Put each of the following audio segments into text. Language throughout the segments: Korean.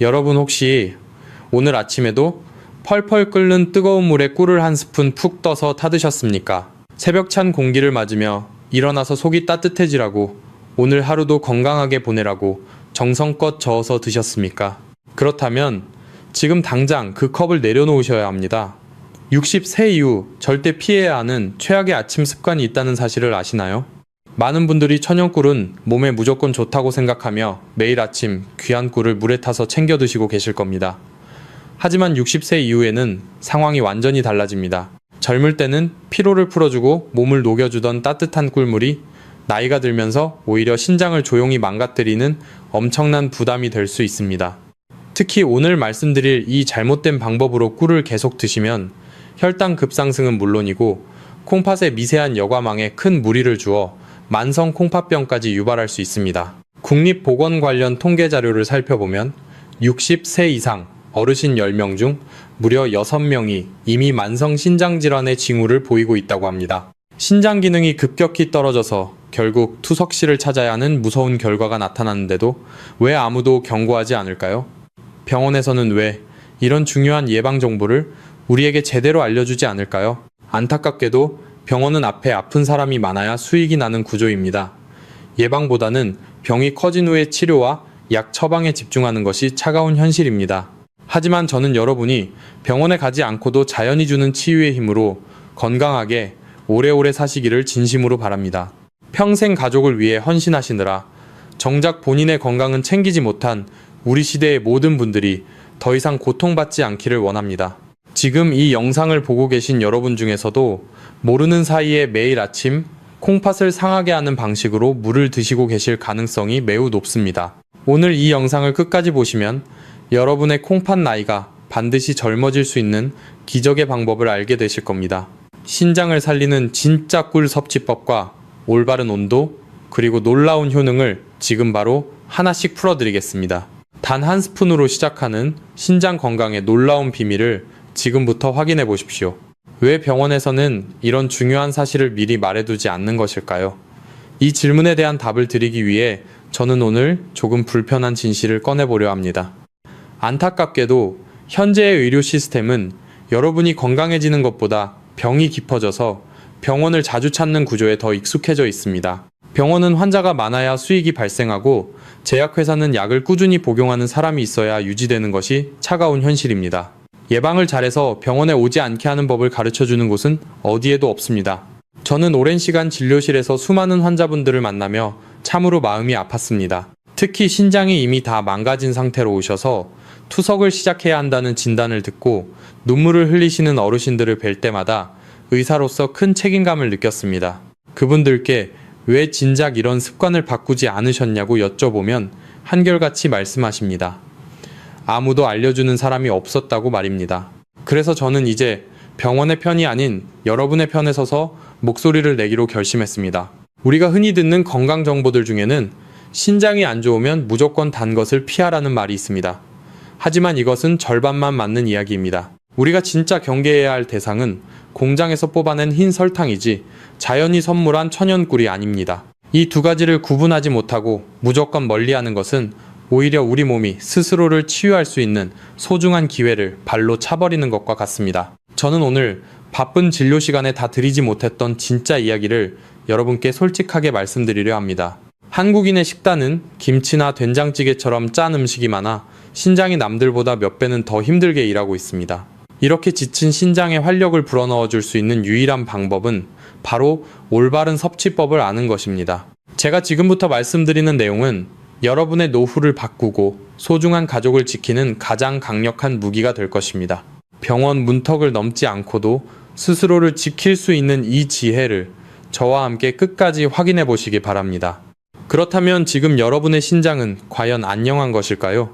여러분 혹시 오늘 아침에도 펄펄 끓는 뜨거운 물에 꿀을 한 스푼 푹 떠서 타드셨습니까? 새벽 찬 공기를 맞으며 일어나서 속이 따뜻해지라고 오늘 하루도 건강하게 보내라고 정성껏 저어서 드셨습니까? 그렇다면 지금 당장 그 컵을 내려놓으셔야 합니다. 60세 이후 절대 피해야 하는 최악의 아침 습관이 있다는 사실을 아시나요? 많은 분들이 천연꿀은 몸에 무조건 좋다고 생각하며 매일 아침 귀한 꿀을 물에 타서 챙겨 드시고 계실 겁니다. 하지만 60세 이후에는 상황이 완전히 달라집니다. 젊을 때는 피로를 풀어주고 몸을 녹여주던 따뜻한 꿀물이 나이가 들면서 오히려 신장을 조용히 망가뜨리는 엄청난 부담이 될 수 있습니다. 특히 오늘 말씀드릴 이 잘못된 방법으로 꿀을 계속 드시면 혈당 급상승은 물론이고 콩팥의 미세한 여과망에 큰 무리를 주어 만성 콩팥병까지 유발할 수 있습니다. 국립보건 관련 통계 자료를 살펴보면 60세 이상 어르신 10명 중 무려 6명이 이미 만성 신장질환의 징후를 보이고 있다고 합니다. 신장 기능이 급격히 떨어져서 결국 투석실을 찾아야 하는 무서운 결과가 나타났는데도 왜 아무도 경고하지 않을까요? 병원에서는 왜 이런 중요한 예방 정보를 우리에게 제대로 알려주지 않을까요? 안타깝게도 병원은 앞에 아픈 사람이 많아야 수익이 나는 구조입니다. 예방보다는 병이 커진 후의 치료와 약 처방에 집중하는 것이 차가운 현실입니다. 하지만 저는 여러분이 병원에 가지 않고도 자연이 주는 치유의 힘으로 건강하게 오래오래 사시기를 진심으로 바랍니다. 평생 가족을 위해 헌신하시느라 정작 본인의 건강은 챙기지 못한 우리 시대의 모든 분들이 더 이상 고통받지 않기를 원합니다. 지금 이 영상을 보고 계신 여러분 중에서도 모르는 사이에 매일 아침 콩팥을 상하게 하는 방식으로 물을 드시고 계실 가능성이 매우 높습니다. 오늘 이 영상을 끝까지 보시면 여러분의 콩팥 나이가 반드시 젊어질 수 있는 기적의 방법을 알게 되실 겁니다. 신장을 살리는 진짜 꿀 섭취법과 올바른 온도, 그리고 놀라운 효능을 지금 바로 하나씩 풀어드리겠습니다. 단 한 스푼으로 시작하는 신장 건강의 놀라운 비밀을 지금부터 확인해 보십시오. 왜 병원에서는 이런 중요한 사실을 미리 말해두지 않는 것일까요? 이 질문에 대한 답을 드리기 위해 저는 오늘 조금 불편한 진실을 꺼내보려 합니다. 안타깝게도 현재의 의료 시스템은 여러분이 건강해지는 것보다 병이 깊어져서 병원을 자주 찾는 구조에 더 익숙해져 있습니다. 병원은 환자가 많아야 수익이 발생하고 제약회사는 약을 꾸준히 복용하는 사람이 있어야 유지되는 것이 차가운 현실입니다. 예방을 잘해서 병원에 오지 않게 하는 법을 가르쳐주는 곳은 어디에도 없습니다. 저는 오랜 시간 진료실에서 수많은 환자분들을 만나며 참으로 마음이 아팠습니다. 특히 신장이 이미 다 망가진 상태로 오셔서 투석을 시작해야 한다는 진단을 듣고 눈물을 흘리시는 어르신들을 뵐 때마다 의사로서 큰 책임감을 느꼈습니다. 그분들께 왜 진작 이런 습관을 바꾸지 않으셨냐고 여쭤보면 한결같이 말씀하십니다. 아무도 알려주는 사람이 없었다고 말입니다. 그래서 저는 이제 병원의 편이 아닌 여러분의 편에 서서 목소리를 내기로 결심했습니다. 우리가 흔히 듣는 건강 정보들 중에는 신장이 안 좋으면 무조건 단 것을 피하라는 말이 있습니다. 하지만 이것은 절반만 맞는 이야기입니다. 우리가 진짜 경계해야 할 대상은 공장에서 뽑아낸 흰 설탕이지 자연이 선물한 천연꿀이 아닙니다. 이 두 가지를 구분하지 못하고 무조건 멀리하는 것은 오히려 우리 몸이 스스로를 치유할 수 있는 소중한 기회를 발로 차버리는 것과 같습니다. 저는 오늘 바쁜 진료 시간에 다 드리지 못했던 진짜 이야기를 여러분께 솔직하게 말씀드리려 합니다. 한국인의 식단은 김치나 된장찌개처럼 짠 음식이 많아 신장이 남들보다 몇 배는 더 힘들게 일하고 있습니다. 이렇게 지친 신장에 활력을 불어넣어 줄 수 있는 유일한 방법은 바로 올바른 섭취법을 아는 것입니다. 제가 지금부터 말씀드리는 내용은 여러분의 노후를 바꾸고 소중한 가족을 지키는 가장 강력한 무기가 될 것입니다. 병원 문턱을 넘지 않고도 스스로를 지킬 수 있는 이 지혜를 저와 함께 끝까지 확인해 보시기 바랍니다. 그렇다면 지금 여러분의 신장은 과연 안녕한 것일까요?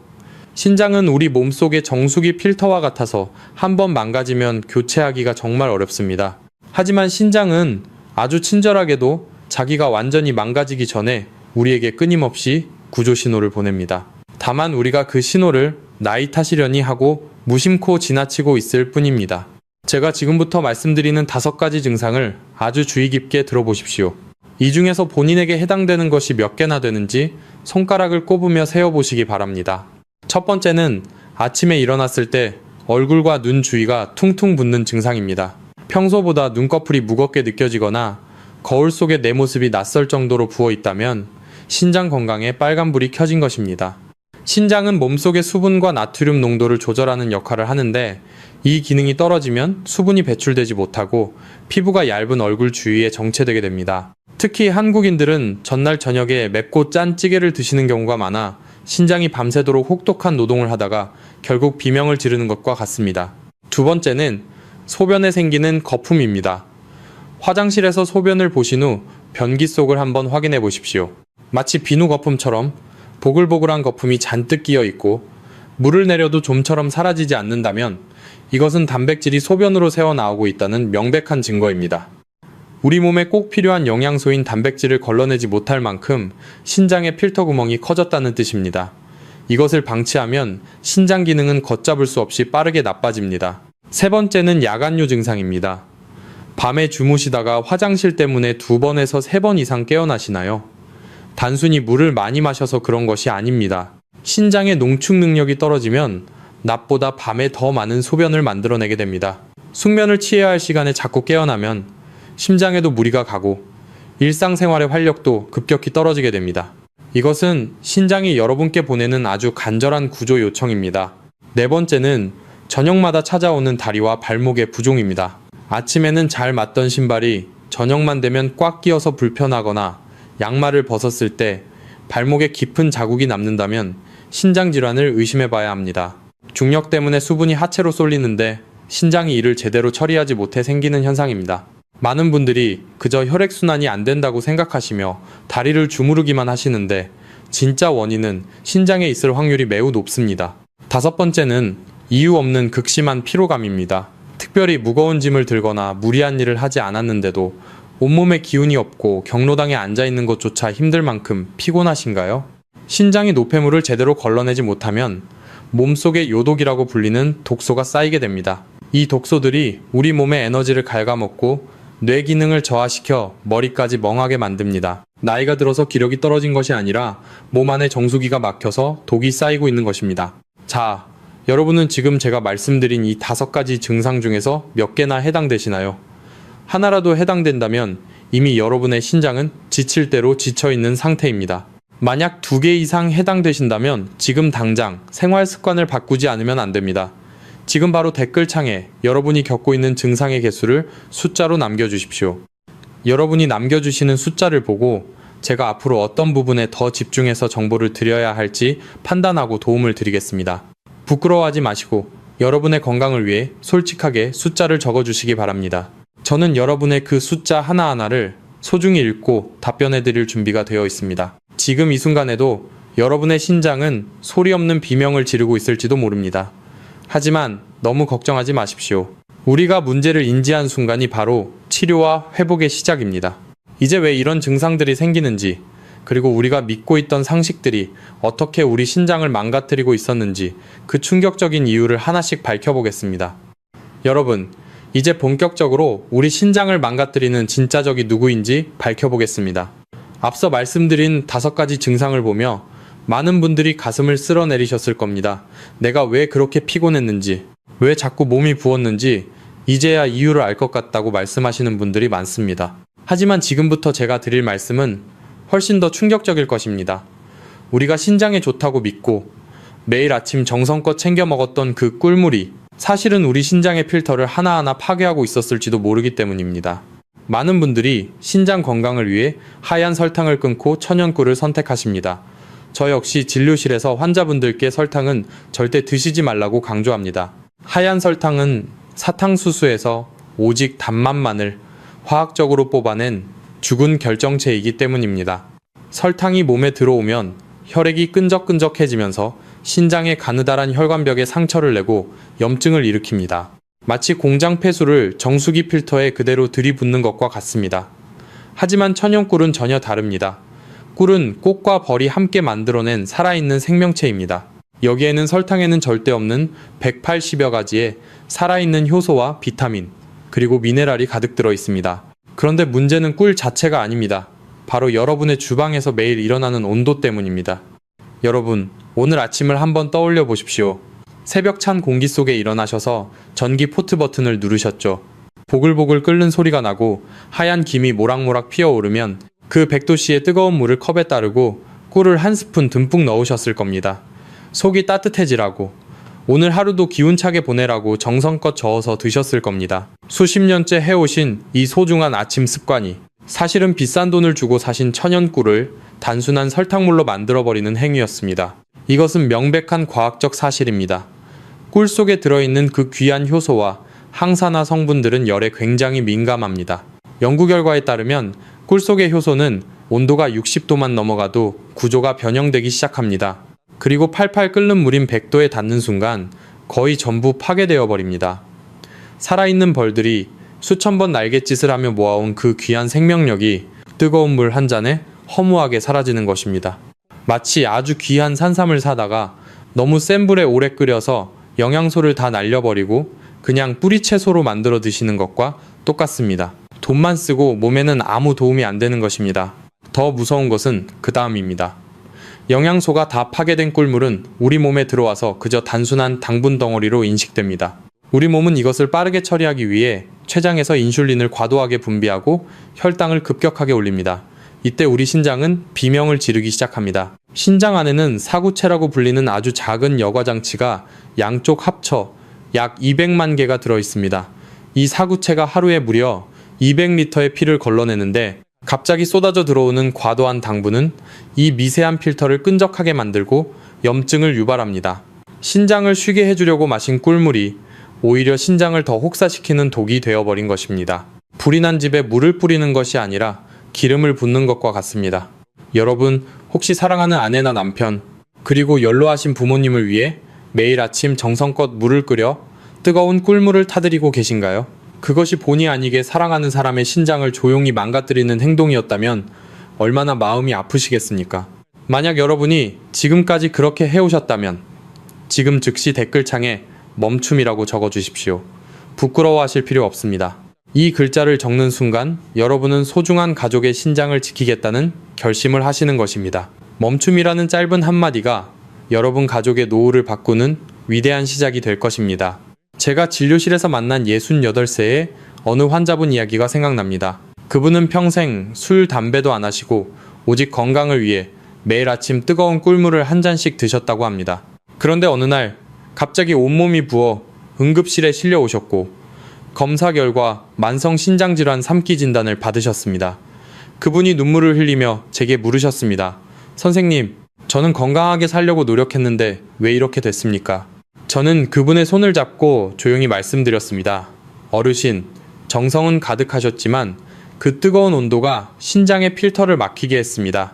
신장은 우리 몸속의 정수기 필터와 같아서 한번 망가지면 교체하기가 정말 어렵습니다. 하지만 신장은 아주 친절하게도 자기가 완전히 망가지기 전에 우리에게 끊임없이 구조 신호를 보냅니다. 다만 우리가 그 신호를 나이 탓이려니 하고 무심코 지나치고 있을 뿐입니다. 제가 지금부터 말씀드리는 5가지 증상을 아주 주의 깊게 들어보십시오. 이 중에서 본인에게 해당되는 것이 몇 개나 되는지 손가락을 꼽으며 세어보시기 바랍니다. 첫 번째는 아침에 일어났을 때 얼굴과 눈 주위가 퉁퉁 붓는 증상입니다. 평소보다 눈꺼풀이 무겁게 느껴지거나 거울 속에 내 모습이 낯설 정도로 부어 있다면 신장 건강에 빨간불이 켜진 것입니다. 신장은 몸속의 수분과 나트륨 농도를 조절하는 역할을 하는데 이 기능이 떨어지면 수분이 배출되지 못하고 피부가 얇은 얼굴 주위에 정체되게 됩니다. 특히 한국인들은 전날 저녁에 맵고 짠 찌개를 드시는 경우가 많아 신장이 밤새도록 혹독한 노동을 하다가 결국 비명을 지르는 것과 같습니다. 두 번째는 소변에 생기는 거품입니다. 화장실에서 소변을 보신 후 변기 속을 한번 확인해 보십시오. 마치 비누 거품처럼 보글보글한 거품이 잔뜩 끼어 있고 물을 내려도 좀처럼 사라지지 않는다면 이것은 단백질이 소변으로 새어나오고 있다는 명백한 증거입니다. 우리 몸에 꼭 필요한 영양소인 단백질을 걸러내지 못할 만큼 신장의 필터 구멍이 커졌다는 뜻입니다. 이것을 방치하면 신장 기능은 걷잡을 수 없이 빠르게 나빠집니다. 세 번째는 야간요 증상입니다. 밤에 주무시다가 화장실 때문에 2번에서 3번 이상 깨어나시나요? 단순히 물을 많이 마셔서 그런 것이 아닙니다. 신장의 농축 능력이 떨어지면 낮보다 밤에 더 많은 소변을 만들어내게 됩니다. 숙면을 취해야 할 시간에 자꾸 깨어나면 심장에도 무리가 가고 일상생활의 활력도 급격히 떨어지게 됩니다. 이것은 신장이 여러분께 보내는 아주 간절한 구조 요청입니다. 네 번째는 저녁마다 찾아오는 다리와 발목의 부종입니다. 아침에는 잘 맞던 신발이 저녁만 되면 꽉 끼어서 불편하거나 양말을 벗었을 때 발목에 깊은 자국이 남는다면 신장 질환을 의심해 봐야 합니다. 중력 때문에 수분이 하체로 쏠리는데 신장이 이를 제대로 처리하지 못해 생기는 현상입니다. 많은 분들이 그저 혈액순환이 안 된다고 생각하시며 다리를 주무르기만 하시는데 진짜 원인은 신장에 있을 확률이 매우 높습니다. 다섯 번째는 이유 없는 극심한 피로감입니다. 특별히 무거운 짐을 들거나 무리한 일을 하지 않았는데도 온몸에 기운이 없고 경로당에 앉아있는 것조차 힘들 만큼 피곤하신가요? 신장이 노폐물을 제대로 걸러내지 못하면 몸속에 요독이라고 불리는 독소가 쌓이게 됩니다. 이 독소들이 우리 몸의 에너지를 갉아먹고 뇌 기능을 저하시켜 머리까지 멍하게 만듭니다. 나이가 들어서 기력이 떨어진 것이 아니라 몸 안에 정수기가 막혀서 독이 쌓이고 있는 것입니다. 자, 여러분은 지금 제가 말씀드린 이 5가지 증상 중에서 몇 개나 해당되시나요? 하나라도 해당된다면 이미 여러분의 신장은 지칠 대로 지쳐있는 상태입니다. 만약 2개 이상 해당되신다면 지금 당장 생활 습관을 바꾸지 않으면 안 됩니다. 지금 바로 댓글창에 여러분이 겪고 있는 증상의 개수를 숫자로 남겨주십시오. 여러분이 남겨주시는 숫자를 보고 제가 앞으로 어떤 부분에 더 집중해서 정보를 드려야 할지 판단하고 도움을 드리겠습니다. 부끄러워하지 마시고 여러분의 건강을 위해 솔직하게 숫자를 적어주시기 바랍니다. 저는 여러분의 그 숫자 하나하나를 소중히 읽고 답변해 드릴 준비가 되어 있습니다. 지금 이 순간에도 여러분의 신장은 소리 없는 비명을 지르고 있을지도 모릅니다. 하지만 너무 걱정하지 마십시오. 우리가 문제를 인지한 순간이 바로 치료와 회복의 시작입니다. 이제 왜 이런 증상들이 생기는지, 그리고 우리가 믿고 있던 상식들이 어떻게 우리 신장을 망가뜨리고 있었는지 그 충격적인 이유를 하나씩 밝혀보겠습니다. 여러분, 이제 본격적으로 우리 신장을 망가뜨리는 진짜 적이 누구인지 밝혀보겠습니다. 앞서 말씀드린 5가지 증상을 보며 많은 분들이 가슴을 쓸어내리셨을 겁니다. 내가 왜 그렇게 피곤했는지, 왜 자꾸 몸이 부었는지 이제야 이유를 알 것 같다고 말씀하시는 분들이 많습니다. 하지만 지금부터 제가 드릴 말씀은 훨씬 더 충격적일 것입니다. 우리가 신장에 좋다고 믿고 매일 아침 정성껏 챙겨 먹었던 그 꿀물이 사실은 우리 신장의 필터를 하나하나 파괴하고 있었을지도 모르기 때문입니다. 많은 분들이 신장 건강을 위해 하얀 설탕을 끊고 천연꿀을 선택하십니다. 저 역시 진료실에서 환자분들께 설탕은 절대 드시지 말라고 강조합니다. 하얀 설탕은 사탕수수에서 오직 단맛만을 화학적으로 뽑아낸 죽은 결정체이기 때문입니다. 설탕이 몸에 들어오면 혈액이 끈적끈적해지면서 신장의 가느다란 혈관벽에 상처를 내고 염증을 일으킵니다. 마치 공장 폐수를 정수기 필터에 그대로 들이붓는 것과 같습니다. 하지만 천연꿀은 전혀 다릅니다. 꿀은 꽃과 벌이 함께 만들어낸 살아있는 생명체입니다. 여기에는 설탕에는 절대 없는 180여 가지의 살아있는 효소와 비타민, 그리고 미네랄이 가득 들어 있습니다. 그런데 문제는 꿀 자체가 아닙니다. 바로 여러분의 주방에서 매일 일어나는 온도 때문입니다. 여러분, 오늘 아침을 한번 떠올려 보십시오. 새벽 찬 공기 속에 일어나셔서 전기 포트 버튼을 누르셨죠. 보글보글 끓는 소리가 나고 하얀 김이 모락모락 피어오르면 그 100도씨의 뜨거운 물을 컵에 따르고 꿀을 한 스푼 듬뿍 넣으셨을 겁니다. 속이 따뜻해지라고, 오늘 하루도 기운차게 보내라고 정성껏 저어서 드셨을 겁니다. 수십 년째 해오신 이 소중한 아침 습관이 사실은 비싼 돈을 주고 사신 천연 꿀을 단순한 설탕물로 만들어버리는 행위였습니다. 이것은 명백한 과학적 사실입니다. 꿀 속에 들어있는 그 귀한 효소와 항산화 성분들은 열에 굉장히 민감합니다. 연구 결과에 따르면 꿀 속의 효소는 온도가 60도만 넘어가도 구조가 변형되기 시작합니다. 그리고 팔팔 끓는 물인 100도에 닿는 순간 거의 전부 파괴되어 버립니다. 살아있는 벌들이 수천 번 날갯짓을 하며 모아온 그 귀한 생명력이 뜨거운 물 한 잔에 허무하게 사라지는 것입니다. 마치 아주 귀한 산삼을 사다가 너무 센 불에 오래 끓여서 영양소를 다 날려버리고 그냥 뿌리 채소로 만들어 드시는 것과 똑같습니다. 돈만 쓰고 몸에는 아무 도움이 안 되는 것입니다. 더 무서운 것은 그 다음입니다. 영양소가 다 파괴된 꿀물은 우리 몸에 들어와서 그저 단순한 당분 덩어리로 인식됩니다. 우리 몸은 이것을 빠르게 처리하기 위해 췌장에서 인슐린을 과도하게 분비하고 혈당을 급격하게 올립니다. 이때 우리 신장은 비명을 지르기 시작합니다. 신장 안에는 사구체라고 불리는 아주 작은 여과장치가 양쪽 합쳐 약 200만 개가 들어 있습니다. 이 사구체가 하루에 무려 200리터의 피를 걸러내는데 갑자기 쏟아져 들어오는 과도한 당분은 이 미세한 필터를 끈적하게 만들고 염증을 유발합니다. 신장을 쉬게 해주려고 마신 꿀물이 오히려 신장을 더 혹사시키는 독이 되어버린 것입니다. 불이 난 집에 물을 뿌리는 것이 아니라 기름을 붓는 것과 같습니다. 여러분, 혹시 사랑하는 아내나 남편, 그리고 연로하신 부모님을 위해 매일 아침 정성껏 물을 끓여 뜨거운 꿀물을 타드리고 계신가요? 그것이 본의 아니게 사랑하는 사람의 신장을 조용히 망가뜨리는 행동이었다면 얼마나 마음이 아프시겠습니까? 만약 여러분이 지금까지 그렇게 해오셨다면 지금 즉시 댓글창에 멈춤이라고 적어주십시오. 부끄러워하실 필요 없습니다. 이 글자를 적는 순간 여러분은 소중한 가족의 신장을 지키겠다는 결심을 하시는 것입니다. 멈춤이라는 짧은 한마디가 여러분 가족의 노후를 바꾸는 위대한 시작이 될 것입니다. 제가 진료실에서 만난 68세의 어느 환자분 이야기가 생각납니다. 그분은 평생 술, 담배도 안 하시고 오직 건강을 위해 매일 아침 뜨거운 꿀물을 한 잔씩 드셨다고 합니다. 그런데 어느 날 갑자기 온몸이 부어 응급실에 실려 오셨고 검사 결과 만성 신장질환 3기 진단을 받으셨습니다. 그분이 눈물을 흘리며 제게 물으셨습니다. 선생님, 저는 건강하게 살려고 노력했는데 왜 이렇게 됐습니까? 저는 그분의 손을 잡고 조용히 말씀드렸습니다. 어르신, 정성은 가득하셨지만 그 뜨거운 온도가 신장의 필터를 막히게 했습니다.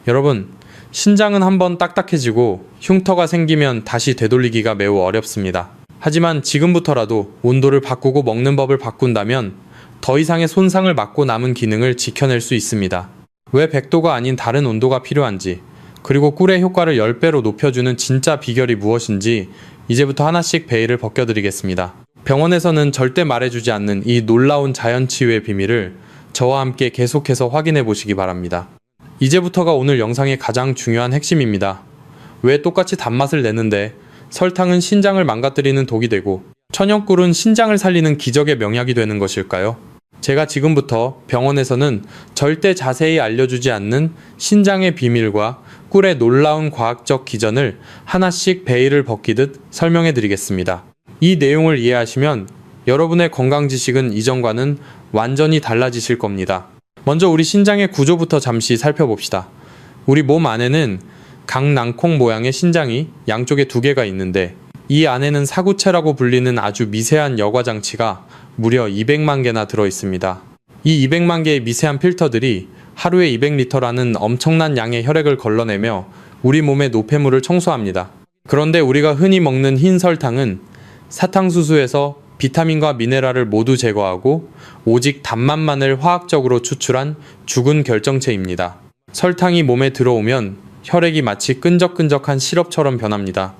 여러분, 신장은 한번 딱딱해지고 흉터가 생기면 다시 되돌리기가 매우 어렵습니다. 하지만 지금부터라도 온도를 바꾸고 먹는 법을 바꾼다면 더 이상의 손상을 막고 남은 기능을 지켜낼 수 있습니다. 왜 100도가 아닌 다른 온도가 필요한지, 그리고 꿀의 효과를 10배로 높여주는 진짜 비결이 무엇인지 이제부터 하나씩 베일을 벗겨드리겠습니다. 병원에서는 절대 말해주지 않는 이 놀라운 자연치유의 비밀을 저와 함께 계속해서 확인해 보시기 바랍니다. 이제부터가 오늘 영상의 가장 중요한 핵심입니다. 왜 똑같이 단맛을 내는데 설탕은 신장을 망가뜨리는 독이 되고 천연꿀은 신장을 살리는 기적의 명약이 되는 것일까요? 제가 지금부터 병원에서는 절대 자세히 알려주지 않는 신장의 비밀과 꿀의 놀라운 과학적 기전을 하나씩 베일을 벗기듯 설명해 드리겠습니다. 이 내용을 이해하시면 여러분의 건강 지식은 이전과는 완전히 달라지실 겁니다. 먼저 우리 신장의 구조부터 잠시 살펴봅시다. 우리 몸 안에는 강낭콩 모양의 신장이 양쪽에 2개가 있는데 이 안에는 사구체라고 불리는 아주 미세한 여과장치가 무려 200만 개나 들어 있습니다. 이 200만 개의 미세한 필터들이 하루에 200리터라는 엄청난 양의 혈액을 걸러내며 우리 몸의 노폐물을 청소합니다. 그런데 우리가 흔히 먹는 흰 설탕은 사탕수수에서 비타민과 미네랄을 모두 제거하고 오직 단맛만을 화학적으로 추출한 죽은 결정체입니다. 설탕이 몸에 들어오면 혈액이 마치 끈적끈적한 시럽처럼 변합니다.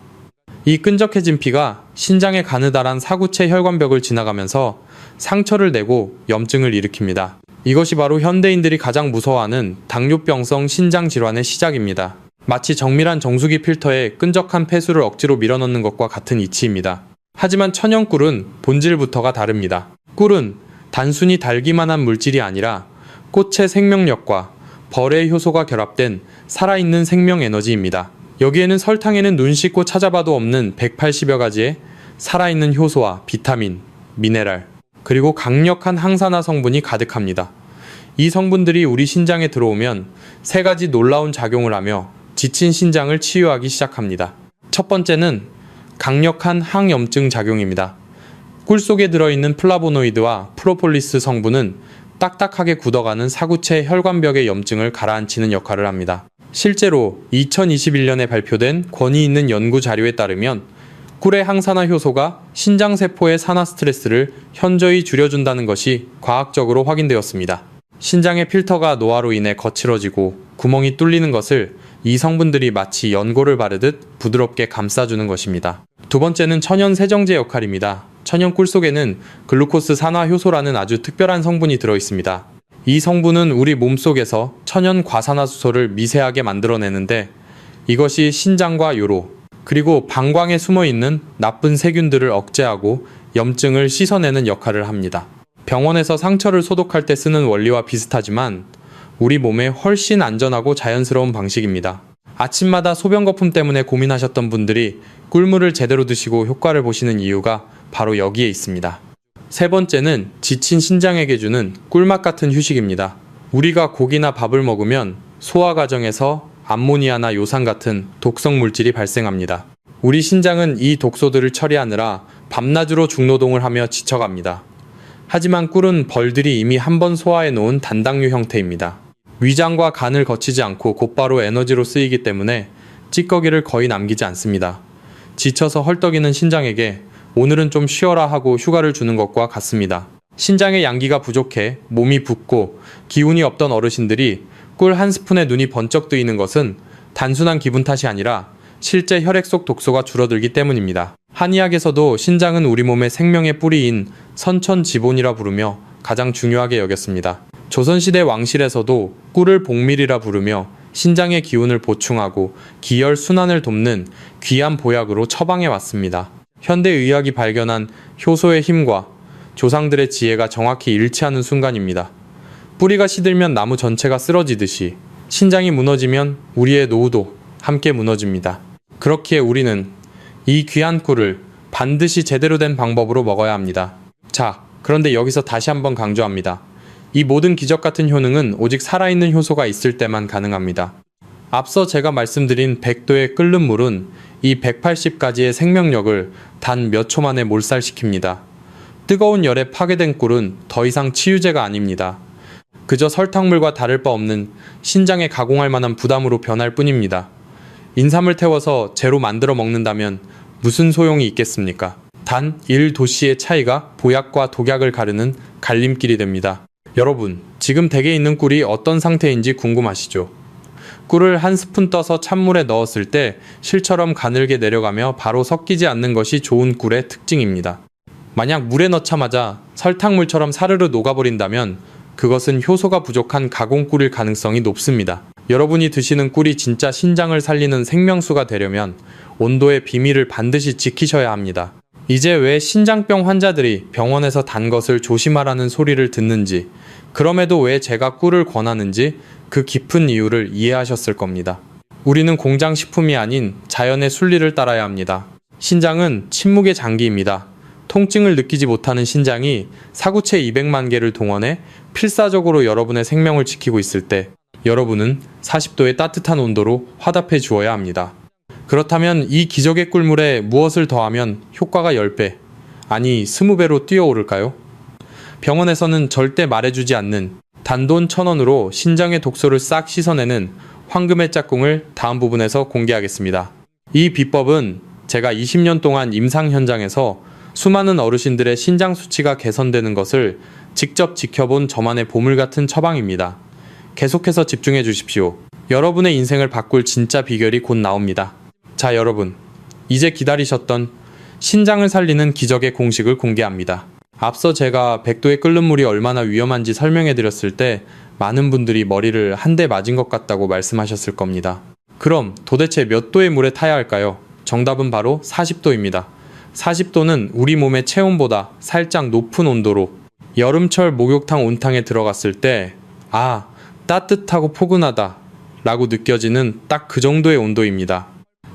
이 끈적해진 피가 신장의 가느다란 사구체 혈관벽을 지나가면서 상처를 내고 염증을 일으킵니다. 이것이 바로 현대인들이 가장 무서워하는 당뇨병성 신장질환의 시작입니다. 마치 정밀한 정수기 필터에 끈적한 폐수를 억지로 밀어넣는 것과 같은 이치입니다. 하지만 천연 꿀은 본질부터가 다릅니다. 꿀은 단순히 달기만 한 물질이 아니라 꽃의 생명력과 벌의 효소가 결합된 살아있는 생명 에너지입니다. 여기에는 설탕에는 눈 씻고 찾아봐도 없는 180여 가지의 살아있는 효소와 비타민, 미네랄, 그리고 강력한 항산화 성분이 가득합니다. 이 성분들이 우리 신장에 들어오면 세 가지 놀라운 작용을 하며 지친 신장을 치유하기 시작합니다. 첫 번째는 강력한 항염증 작용입니다. 꿀 속에 들어있는 플라보노이드와 프로폴리스 성분은 딱딱하게 굳어가는 사구체 혈관벽의 염증을 가라앉히는 역할을 합니다. 실제로 2021년에 발표된 권위 있는 연구 자료에 따르면 꿀의 항산화 효소가 신장세포의 산화 스트레스를 현저히 줄여준다는 것이 과학적으로 확인되었습니다. 신장의 필터가 노화로 인해 거칠어지고 구멍이 뚫리는 것을 이 성분들이 마치 연고를 바르듯 부드럽게 감싸주는 것입니다. 두 번째는 천연 세정제 역할입니다. 천연 꿀 속에는 글루코스 산화 효소라는 아주 특별한 성분이 들어있습니다. 이 성분은 우리 몸속에서 천연 과산화수소를 미세하게 만들어내는데 이것이 신장과 요로, 그리고 방광에 숨어있는 나쁜 세균들을 억제하고 염증을 씻어내는 역할을 합니다. 병원에서 상처를 소독할 때 쓰는 원리와 비슷하지만 우리 몸에 훨씬 안전하고 자연스러운 방식입니다. 아침마다 소변 거품 때문에 고민하셨던 분들이 꿀물을 제대로 드시고 효과를 보시는 이유가 바로 여기에 있습니다. 세 번째는 지친 신장에게 주는 꿀맛 같은 휴식입니다. 우리가 고기나 밥을 먹으면 소화 과정에서 암모니아나 요산 같은 독성 물질이 발생합니다. 우리 신장은 이 독소들을 처리하느라 밤낮으로 중노동을 하며 지쳐갑니다. 하지만 꿀은 벌들이 이미 한번 소화해 놓은 단당류 형태입니다. 위장과 간을 거치지 않고 곧바로 에너지로 쓰이기 때문에 찌꺼기를 거의 남기지 않습니다. 지쳐서 헐떡이는 신장에게 오늘은 좀 쉬어라 하고 휴가를 주는 것과 같습니다. 신장의 양기가 부족해 몸이 붓고 기운이 없던 어르신들이 꿀 한 스푼에 눈이 번쩍 뜨이는 것은 단순한 기분 탓이 아니라 실제 혈액 속 독소가 줄어들기 때문입니다. 한의학에서도 신장은 우리 몸의 생명의 뿌리인 선천지본이라 부르며 가장 중요하게 여겼습니다. 조선시대 왕실에서도 꿀을 복밀이라 부르며 신장의 기운을 보충하고 기혈 순환을 돕는 귀한 보약으로 처방해 왔습니다. 현대의학이 발견한 효소의 힘과 조상들의 지혜가 정확히 일치하는 순간입니다. 뿌리가 시들면 나무 전체가 쓰러지듯이 신장이 무너지면 우리의 노후도 함께 무너집니다. 그렇기에 우리는 이 귀한 꿀을 반드시 제대로 된 방법으로 먹어야 합니다. 자, 그런데 여기서 다시 한번 강조합니다. 이 모든 기적 같은 효능은 오직 살아있는 효소가 있을 때만 가능합니다. 앞서 제가 말씀드린 100도에 끓는 물은 이 180가지의 생명력을 단 몇 초 만에 몰살시킵니다. 뜨거운 열에 파괴된 꿀은 더 이상 치유제가 아닙니다. 그저 설탕물과 다를 바 없는 신장에 가공할 만한 부담으로 변할 뿐입니다. 인삼을 태워서 재로 만들어 먹는다면 무슨 소용이 있겠습니까? 단 1도씨의 차이가 보약과 독약을 가르는 갈림길이 됩니다. 여러분, 지금 댁에 있는 꿀이 어떤 상태인지 궁금하시죠? 꿀을 한 스푼 떠서 찬물에 넣었을 때 실처럼 가늘게 내려가며 바로 섞이지 않는 것이 좋은 꿀의 특징입니다. 만약 물에 넣자마자 설탕물처럼 사르르 녹아버린다면 그것은 효소가 부족한 가공꿀일 가능성이 높습니다. 여러분이 드시는 꿀이 진짜 신장을 살리는 생명수가 되려면 온도의 비밀을 반드시 지키셔야 합니다. 이제 왜 신장병 환자들이 병원에서 단 것을 조심하라는 소리를 듣는지, 그럼에도 왜 제가 꿀을 권하는지 그 깊은 이유를 이해하셨을 겁니다. 우리는 공장식품이 아닌 자연의 순리를 따라야 합니다. 신장은 침묵의 장기입니다. 통증을 느끼지 못하는 신장이 사구체 200만 개를 동원해 필사적으로 여러분의 생명을 지키고 있을 때 여러분은 40도의 따뜻한 온도로 화답해 주어야 합니다. 그렇다면 이 기적의 꿀물에 무엇을 더하면 효과가 10배, 아니 20배로 뛰어오를까요? 병원에서는 절대 말해주지 않는 단돈 1,000원으로 신장의 독소를 싹 씻어내는 황금의 짝꿍을 다음 부분에서 공개하겠습니다. 이 비법은 제가 20년 동안 임상 현장에서 수많은 어르신들의 신장 수치가 개선되는 것을 직접 지켜본 저만의 보물같은 처방입니다. 계속해서 집중해 주십시오. 여러분의 인생을 바꿀 진짜 비결이 곧 나옵니다. 자, 여러분, 이제 기다리셨던 신장을 살리는 기적의 공식을 공개합니다. 앞서 제가 100도에 끓는 물이 얼마나 위험한지 설명해 드렸을 때 많은 분들이 머리를 한 대 맞은 것 같다고 말씀하셨을 겁니다. 그럼 도대체 몇 도의 물에 타야 할까요? 정답은 바로 40도입니다. 40도는 우리 몸의 체온보다 살짝 높은 온도로 여름철 목욕탕 온탕에 들어갔을 때 따뜻하고 포근하다 라고 느껴지는 딱 그 정도의 온도입니다.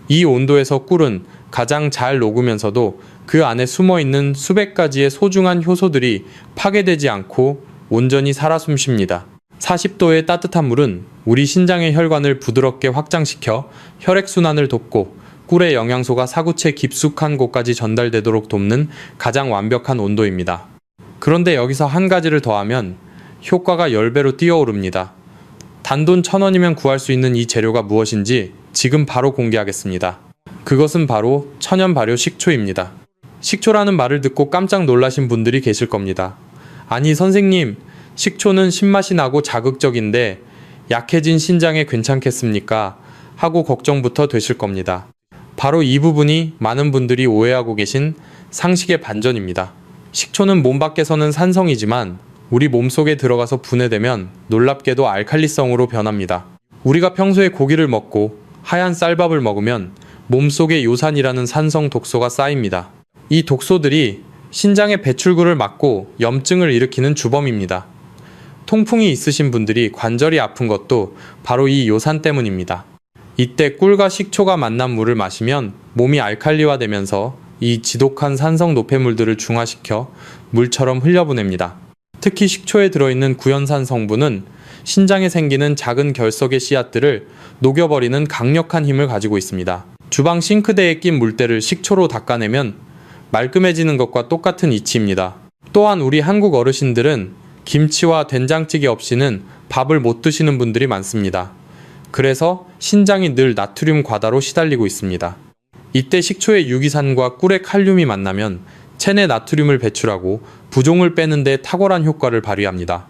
이 온도에서 꿀은 가장 잘 녹으면서도 그 안에 숨어있는 수백 가지의 소중한 효소들이 파괴되지 않고 온전히 살아 숨쉽니다. 40도의 따뜻한 물은 우리 신장의 혈관을 부드럽게 확장시켜 혈액순환을 돕고 꿀의 영양소가 사구체 깊숙한 곳까지 전달되도록 돕는 가장 완벽한 온도입니다. 그런데 여기서 한 가지를 더하면 효과가 10배로 뛰어오릅니다. 단돈 1,000원이면 구할 수 있는 이 재료가 무엇인지 지금 바로 공개하겠습니다. 그것은 바로 천연 발효 식초입니다. 식초라는 말을 듣고 깜짝 놀라신 분들이 계실 겁니다. 아니 선생님, 식초는 신맛이 나고 자극적인데 약해진 신장에 괜찮겠습니까? 하고 걱정부터 되실 겁니다. 바로 이 부분이 많은 분들이 오해하고 계신 상식의 반전입니다. 식초는 몸 밖에서는 산성이지만 우리 몸속에 들어가서 분해되면 놀랍게도 알칼리성으로 변합니다. 우리가 평소에 고기를 먹고 하얀 쌀밥을 먹으면 몸속에 요산이라는 산성 독소가 쌓입니다. 이 독소들이 신장의 배출구를 막고 염증을 일으키는 주범입니다. 통풍이 있으신 분들이 관절이 아픈 것도 바로 이 요산 때문입니다. 이때 꿀과 식초가 만난 물을 마시면 몸이 알칼리화되면서 이 지독한 산성 노폐물들을 중화시켜 물처럼 흘려보냅니다. 특히 식초에 들어있는 구연산 성분은 신장에 생기는 작은 결석의 씨앗들을 녹여버리는 강력한 힘을 가지고 있습니다. 주방 싱크대에 낀 물때를 식초로 닦아내면 말끔해지는 것과 똑같은 이치입니다. 또한 우리 한국 어르신들은 김치와 된장찌개 없이는 밥을 못 드시는 분들이 많습니다. 그래서 신장이 늘 나트륨 과다로 시달리고 있습니다. 이때 식초의 유기산과 꿀의 칼륨이 만나면 체내 나트륨을 배출하고 부종을 빼는 데 탁월한 효과를 발휘합니다.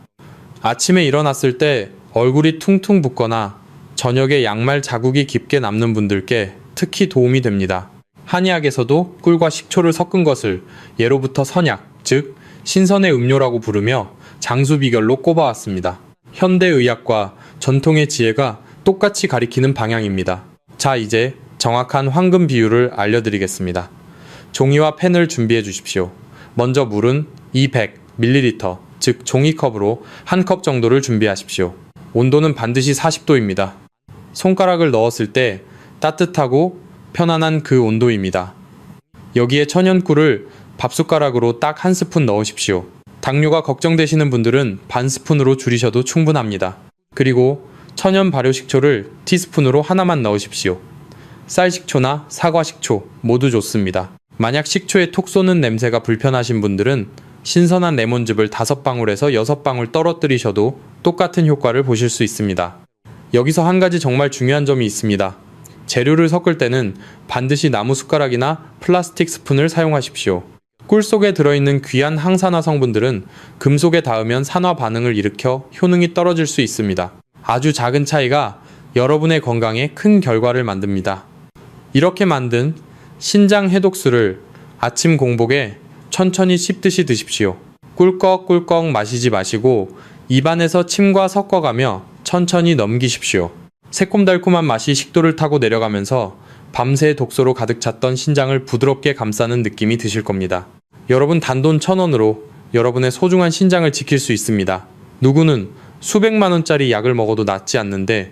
아침에 일어났을 때 얼굴이 퉁퉁 붓거나 저녁에 양말 자국이 깊게 남는 분들께 특히 도움이 됩니다. 한의학에서도 꿀과 식초를 섞은 것을 예로부터 선약, 즉 신선의 음료라고 부르며 장수 비결로 꼽아왔습니다. 현대의학과 전통의 지혜가 똑같이 가리키는 방향입니다. 자, 이제 정확한 황금 비율을 알려드리겠습니다. 종이와 펜을 준비해 주십시오. 먼저 물은 200ml, 즉 종이컵으로 한 컵 정도를 준비하십시오. 온도는 반드시 40도입니다. 손가락을 넣었을 때 따뜻하고 편안한 그 온도입니다. 여기에 천연꿀을 밥숟가락으로 딱 한 스푼 넣으십시오. 당뇨가 걱정되시는 분들은 반 스푼으로 줄이셔도 충분합니다. 그리고 천연 발효식초를 티스푼으로 하나만 넣으십시오. 쌀식초나 사과식초 모두 좋습니다. 만약 식초에 톡 쏘는 냄새가 불편하신 분들은 신선한 레몬즙을 5방울에서 6방울 떨어뜨리셔도 똑같은 효과를 보실 수 있습니다. 여기서 한 가지 정말 중요한 점이 있습니다. 재료를 섞을 때는 반드시 나무 숟가락이나 플라스틱 스푼을 사용하십시오. 꿀 속에 들어있는 귀한 항산화 성분들은 금속에 닿으면 산화 반응을 일으켜 효능이 떨어질 수 있습니다. 아주 작은 차이가 여러분의 건강에 큰 결과를 만듭니다. 이렇게 만든 신장 해독수를 아침 공복에 천천히 씹듯이 드십시오. 꿀꺽꿀꺽 마시지 마시고 입안에서 침과 섞어가며 천천히 넘기십시오. 새콤달콤한 맛이 식도를 타고 내려가면서 밤새 독소로 가득 찼던 신장을 부드럽게 감싸는 느낌이 드실 겁니다. 여러분 단돈 1,000원으로 여러분의 소중한 신장을 지킬 수 있습니다. 누구는 수백만 원짜리 약을 먹어도 낫지 않는데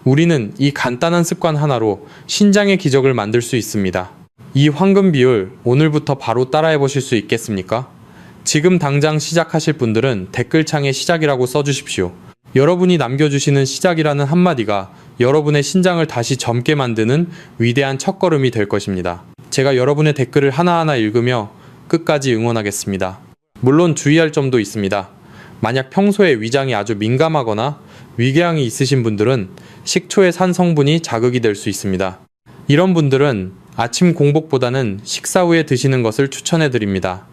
우리는 이 간단한 습관 하나로 신장의 기적을 만들 수 있습니다. 이 황금 비율 오늘부터 바로 따라해 보실 수 있겠습니까? 지금 당장 시작하실 분들은 댓글창에 시작이라고 써주십시오. 여러분이 남겨주시는 시작이라는 한마디가 여러분의 신장을 다시 젊게 만드는 위대한 첫걸음이 될 것입니다. 제가 여러분의 댓글을 하나하나 읽으며 끝까지 응원하겠습니다. 물론 주의할 점도 있습니다. 만약 평소에 위장이 아주 민감하거나 위궤양이 있으신 분들은 식초의 산 성분이 자극이 될 수 있습니다. 이런 분들은 아침 공복보다는 식사 후에 드시는 것을 추천해 드립니다.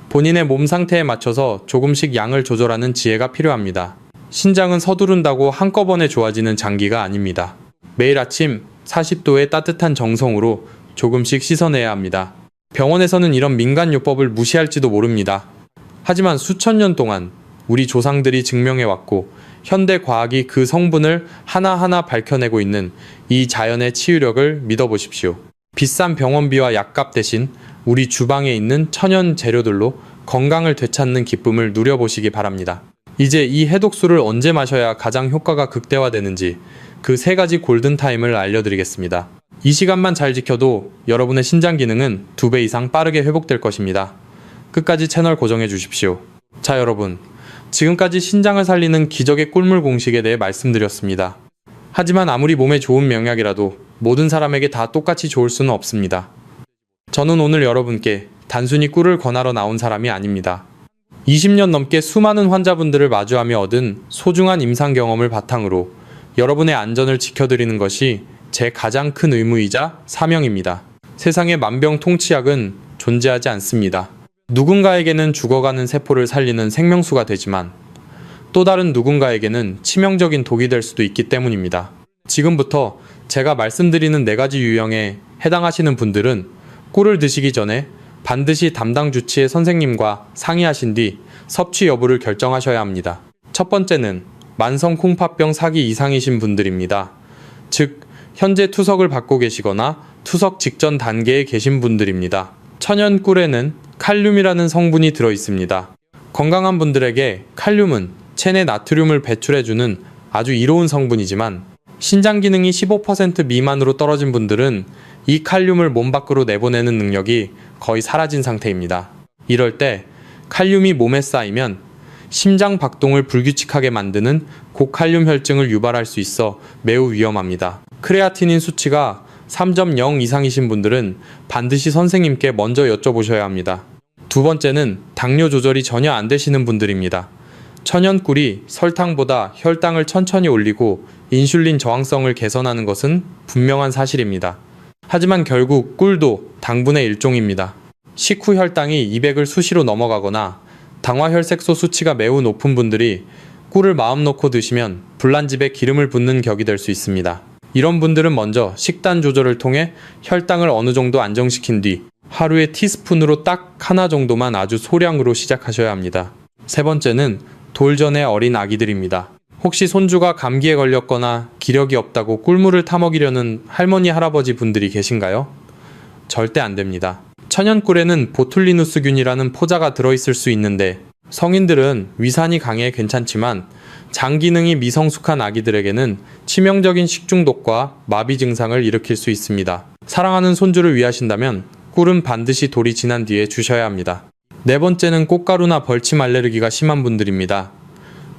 본인의 몸 상태에 맞춰서 조금씩 양을 조절하는 지혜가 필요합니다. 신장은 서두른다고 한꺼번에 좋아지는 장기가 아닙니다. 매일 아침 40도의 따뜻한 정성으로 조금씩 씻어내야 합니다. 병원에서는 이런 민간요법을 무시할지도 모릅니다. 하지만 수천 년 동안 우리 조상들이 증명해왔고 현대 과학이 그 성분을 하나하나 밝혀내고 있는 이 자연의 치유력을 믿어보십시오. 비싼 병원비와 약값 대신 우리 주방에 있는 천연 재료들로 건강을 되찾는 기쁨을 누려보시기 바랍니다. 이제 이 해독수를 언제 마셔야 가장 효과가 극대화되는지 그 3가지 골든타임을 알려드리겠습니다. 이 시간만 잘 지켜도 여러분의 신장 기능은 2배 이상 빠르게 회복될 것입니다. 끝까지 채널 고정해 주십시오. 자, 여러분. 지금까지 신장을 살리는 기적의 꿀물 공식에 대해 말씀드렸습니다. 하지만 아무리 몸에 좋은 명약이라도 모든 사람에게 다 똑같이 좋을 수는 없습니다. 저는 오늘 여러분께 단순히 꿀을 권하러 나온 사람이 아닙니다. 20년 넘게 수많은 환자분들을 마주하며 얻은 소중한 임상 경험을 바탕으로 여러분의 안전을 지켜드리는 것이 제 가장 큰 의무이자 사명입니다. 세상에 만병통치약은 존재하지 않습니다. 누군가에게는 죽어가는 세포를 살리는 생명수가 되지만 또 다른 누군가에게는 치명적인 독이 될 수도 있기 때문입니다. 지금부터 제가 말씀드리는 4가지 유형에 해당하시는 분들은 꿀을 드시기 전에 반드시 담당 주치의 선생님과 상의하신 뒤 섭취 여부를 결정하셔야 합니다. 첫 번째는 만성 콩팥병 4기 이상이신 분들입니다. 즉, 현재 투석을 받고 계시거나 투석 직전 단계에 계신 분들입니다. 천연 꿀에는 칼륨이라는 성분이 들어 있습니다. 건강한 분들에게 칼륨은 체내 나트륨을 배출해주는 아주 이로운 성분이지만 신장 기능이 15% 미만으로 떨어진 분들은 이 칼륨을 몸 밖으로 내보내는 능력이 거의 사라진 상태입니다. 이럴 때 칼륨이 몸에 쌓이면 심장 박동을 불규칙하게 만드는 고칼륨 혈증을 유발할 수 있어 매우 위험합니다. 크레아티닌 수치가 3.0 이상이신 분들은 반드시 선생님께 먼저 여쭤보셔야 합니다. 두 번째는 당뇨 조절이 전혀 안 되시는 분들입니다. 천연꿀이 설탕보다 혈당을 천천히 올리고 인슐린 저항성을 개선하는 것은 분명한 사실입니다. 하지만 결국 꿀도 당분의 일종입니다. 식후 혈당이 200을 수시로 넘어가거나 당화혈색소 수치가 매우 높은 분들이 꿀을 마음 놓고 드시면 불난집에 기름을 붓는 격이 될 수 있습니다. 이런 분들은 먼저 식단 조절을 통해 혈당을 어느 정도 안정시킨 뒤 하루에 티스푼으로 딱 하나 정도만 아주 소량으로 시작하셔야 합니다. 세 번째는 돌전의 어린 아기들입니다. 혹시 손주가 감기에 걸렸거나 기력이 없다고 꿀물을 타먹이려는 할머니 할아버지 분들이 계신가요? 절대 안 됩니다. 천연꿀에는 보툴리누스균이라는 포자가 들어있을 수 있는데 성인들은 위산이 강해 괜찮지만 장 기능이 미성숙한 아기들에게는 치명적인 식중독과 마비 증상을 일으킬 수 있습니다. 사랑하는 손주를 위하신다면 꿀은 반드시 돌이 지난 뒤에 주셔야 합니다. 네 번째는 꽃가루나 벌침 알레르기가 심한 분들입니다.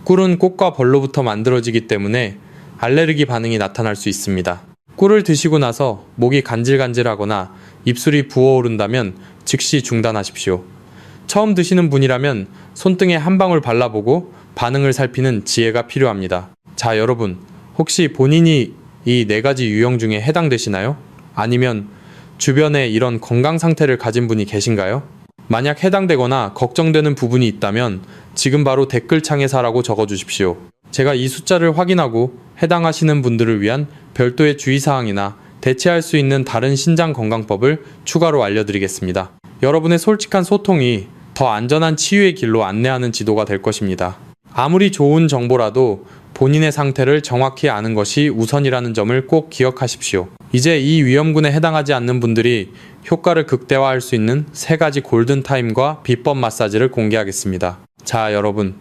꿀은 꽃과 벌로부터 만들어지기 때문에 알레르기 반응이 나타날 수 있습니다. 꿀을 드시고 나서 목이 간질간질하거나 입술이 부어오른다면 즉시 중단하십시오. 처음 드시는 분이라면 손등에 한 방울 발라보고 반응을 살피는 지혜가 필요합니다. 자, 여러분, 혹시 본인이 이 4가지 유형 중에 해당되시나요? 아니면 주변에 이런 건강 상태를 가진 분이 계신가요? 만약 해당되거나 걱정되는 부분이 있다면 지금 바로 댓글창에서라고 적어주십시오. 제가 이 숫자를 확인하고 해당하시는 분들을 위한 별도의 주의사항이나 대체할 수 있는 다른 신장 건강법을 추가로 알려드리겠습니다. 여러분의 솔직한 소통이 더 안전한 치유의 길로 안내하는 지도가 될 것입니다. 아무리 좋은 정보라도 본인의 상태를 정확히 아는 것이 우선이라는 점을 꼭 기억하십시오. 이제 이 위험군에 해당하지 않는 분들이 효과를 극대화할 수 있는 3가지 골든타임과 비법 마사지를 공개하겠습니다. 자, 여러분,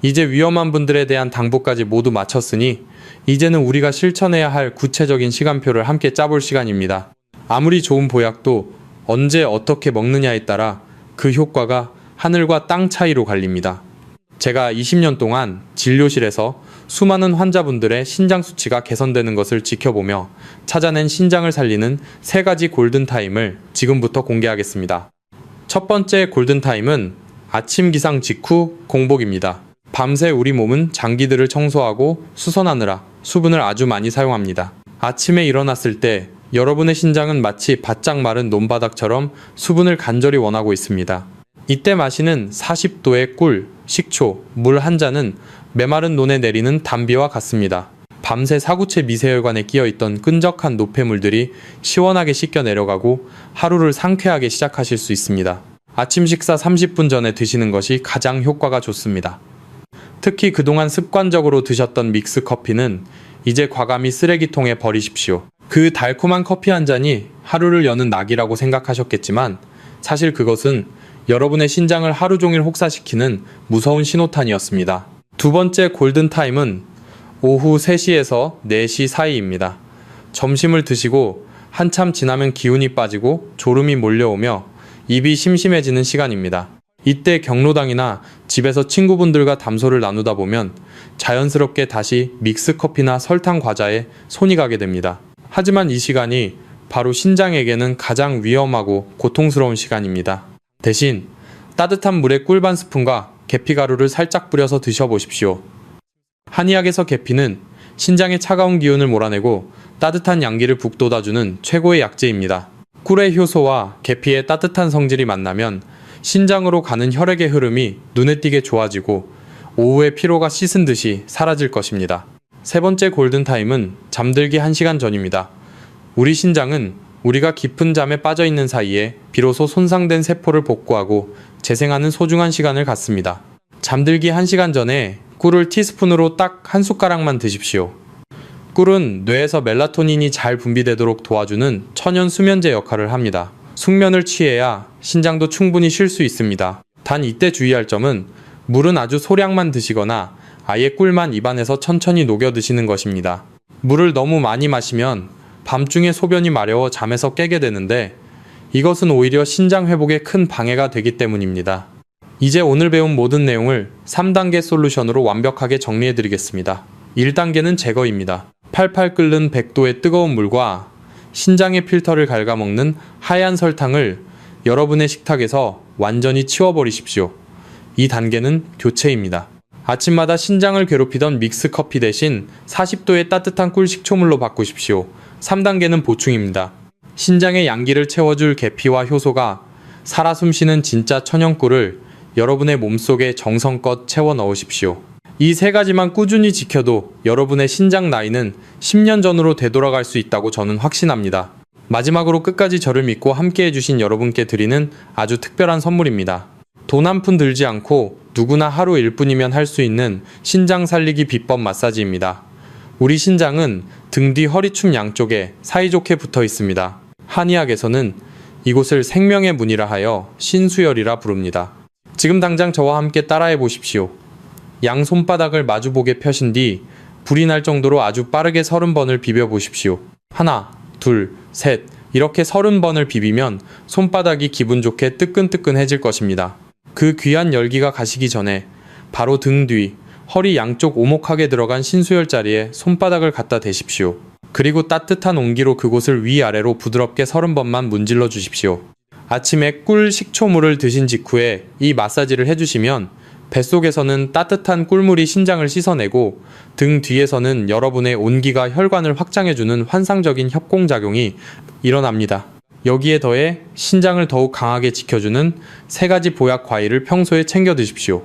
이제 위험한 분들에 대한 당부까지 모두 마쳤으니 이제는 우리가 실천해야 할 구체적인 시간표를 함께 짜볼 시간입니다. 아무리 좋은 보약도 언제 어떻게 먹느냐에 따라 그 효과가 하늘과 땅 차이로 갈립니다. 제가 20년 동안 진료실에서 수많은 환자분들의 신장 수치가 개선되는 것을 지켜보며 찾아낸 신장을 살리는 3가지 골든타임을 지금부터 공개하겠습니다. 첫 번째 골든타임은 아침 기상 직후 공복입니다. 밤새 우리 몸은 장기들을 청소하고 수선하느라 수분을 아주 많이 사용합니다. 아침에 일어났을 때 여러분의 신장은 마치 바짝 마른 논바닥처럼 수분을 간절히 원하고 있습니다. 이때 마시는 40도의 꿀, 식초, 물 한 잔은 메마른 논에 내리는 단비와 같습니다. 밤새 사구체 미세혈관에 끼어있던 끈적한 노폐물들이 시원하게 씻겨 내려가고 하루를 상쾌하게 시작하실 수 있습니다. 아침 식사 30분 전에 드시는 것이 가장 효과가 좋습니다. 특히 그동안 습관적으로 드셨던 믹스 커피는 이제 과감히 쓰레기통에 버리십시오. 그 달콤한 커피 한 잔이 하루를 여는 낙이라고 생각하셨겠지만 사실 그것은 여러분의 신장을 하루 종일 혹사시키는 무서운 신호탄이었습니다. 두 번째 골든타임은 오후 3시에서 4시 사이입니다. 점심을 드시고 한참 지나면 기운이 빠지고 졸음이 몰려오며 입이 심심해지는 시간입니다. 이때 경로당이나 집에서 친구분들과 담소를 나누다 보면 자연스럽게 다시 믹스커피나 설탕 과자에 손이 가게 됩니다. 하지만 이 시간이 바로 신장에게는 가장 위험하고 고통스러운 시간입니다. 대신 따뜻한 물에 꿀 반 스푼과 계피가루를 살짝 뿌려서 드셔보십시오. 한의학에서 계피는 신장의 차가운 기운을 몰아내고 따뜻한 양기를 북돋아주는 최고의 약재입니다. 꿀의 효소와 계피의 따뜻한 성질이 만나면 신장으로 가는 혈액의 흐름이 눈에 띄게 좋아지고 오후의 피로가 씻은 듯이 사라질 것입니다. 세 번째 골든타임은 잠들기 1시간 전입니다. 우리 신장은 우리가 깊은 잠에 빠져 있는 사이에 비로소 손상된 세포를 복구하고 재생하는 소중한 시간을 갖습니다. 잠들기 1시간 전에 꿀을 티스푼으로 딱 한 숟가락만 드십시오. 꿀은 뇌에서 멜라토닌이 잘 분비되도록 도와주는 천연 수면제 역할을 합니다. 숙면을 취해야 신장도 충분히 쉴 수 있습니다. 단 이때 주의할 점은 물은 아주 소량만 드시거나 아예 꿀만 입안에서 천천히 녹여 드시는 것입니다. 물을 너무 많이 마시면 밤중에 소변이 마려워 잠에서 깨게 되는데 이것은 오히려 신장 회복에 큰 방해가 되기 때문입니다. 이제 오늘 배운 모든 내용을 3단계 솔루션으로 완벽하게 정리해드리겠습니다. 1단계는 제거입니다. 팔팔 끓는 100도의 뜨거운 물과 신장의 필터를 갉아먹는 하얀 설탕을 여러분의 식탁에서 완전히 치워버리십시오. 2단계는 교체입니다. 아침마다 신장을 괴롭히던 믹스커피 대신 40도의 따뜻한 꿀 식초물로 바꾸십시오. 3단계는 보충입니다. 신장의 양기를 채워줄 계피와 효소가 살아 숨쉬는 진짜 천연꿀을 여러분의 몸속에 정성껏 채워 넣으십시오. 이 세 가지만 꾸준히 지켜도 여러분의 신장 나이는 10년 전으로 되돌아갈 수 있다고 저는 확신합니다. 마지막으로 끝까지 저를 믿고 함께 해주신 여러분께 드리는 아주 특별한 선물입니다. 돈 한 푼 들지 않고 누구나 하루 1분이면 할 수 있는 신장 살리기 비법 마사지입니다. 우리 신장은 등 뒤 허리춤 양쪽에 사이좋게 붙어 있습니다. 한의학에서는 이곳을 생명의 문이라 하여 신수열이라 부릅니다. 지금 당장 저와 함께 따라해 보십시오. 양 손바닥을 마주보게 펴신 뒤 불이 날 정도로 아주 빠르게 30번을 비벼 보십시오. 하나, 둘, 셋 이렇게 30번을 비비면 손바닥이 기분 좋게 뜨끈뜨끈해질 것입니다. 그 귀한 열기가 가시기 전에 바로 등 뒤, 허리 양쪽 오목하게 들어간 신수열 자리에 손바닥을 갖다 대십시오. 그리고 따뜻한 온기로 그곳을 위아래로 부드럽게 30번만 문질러 주십시오. 아침에 꿀 식초물을 드신 직후에 이 마사지를 해주시면 뱃속에서는 따뜻한 꿀물이 신장을 씻어내고 등 뒤에서는 여러분의 온기가 혈관을 확장해주는 환상적인 협공작용이 일어납니다. 여기에 더해 신장을 더욱 강하게 지켜주는 3가지 보약 과일을 평소에 챙겨 드십시오.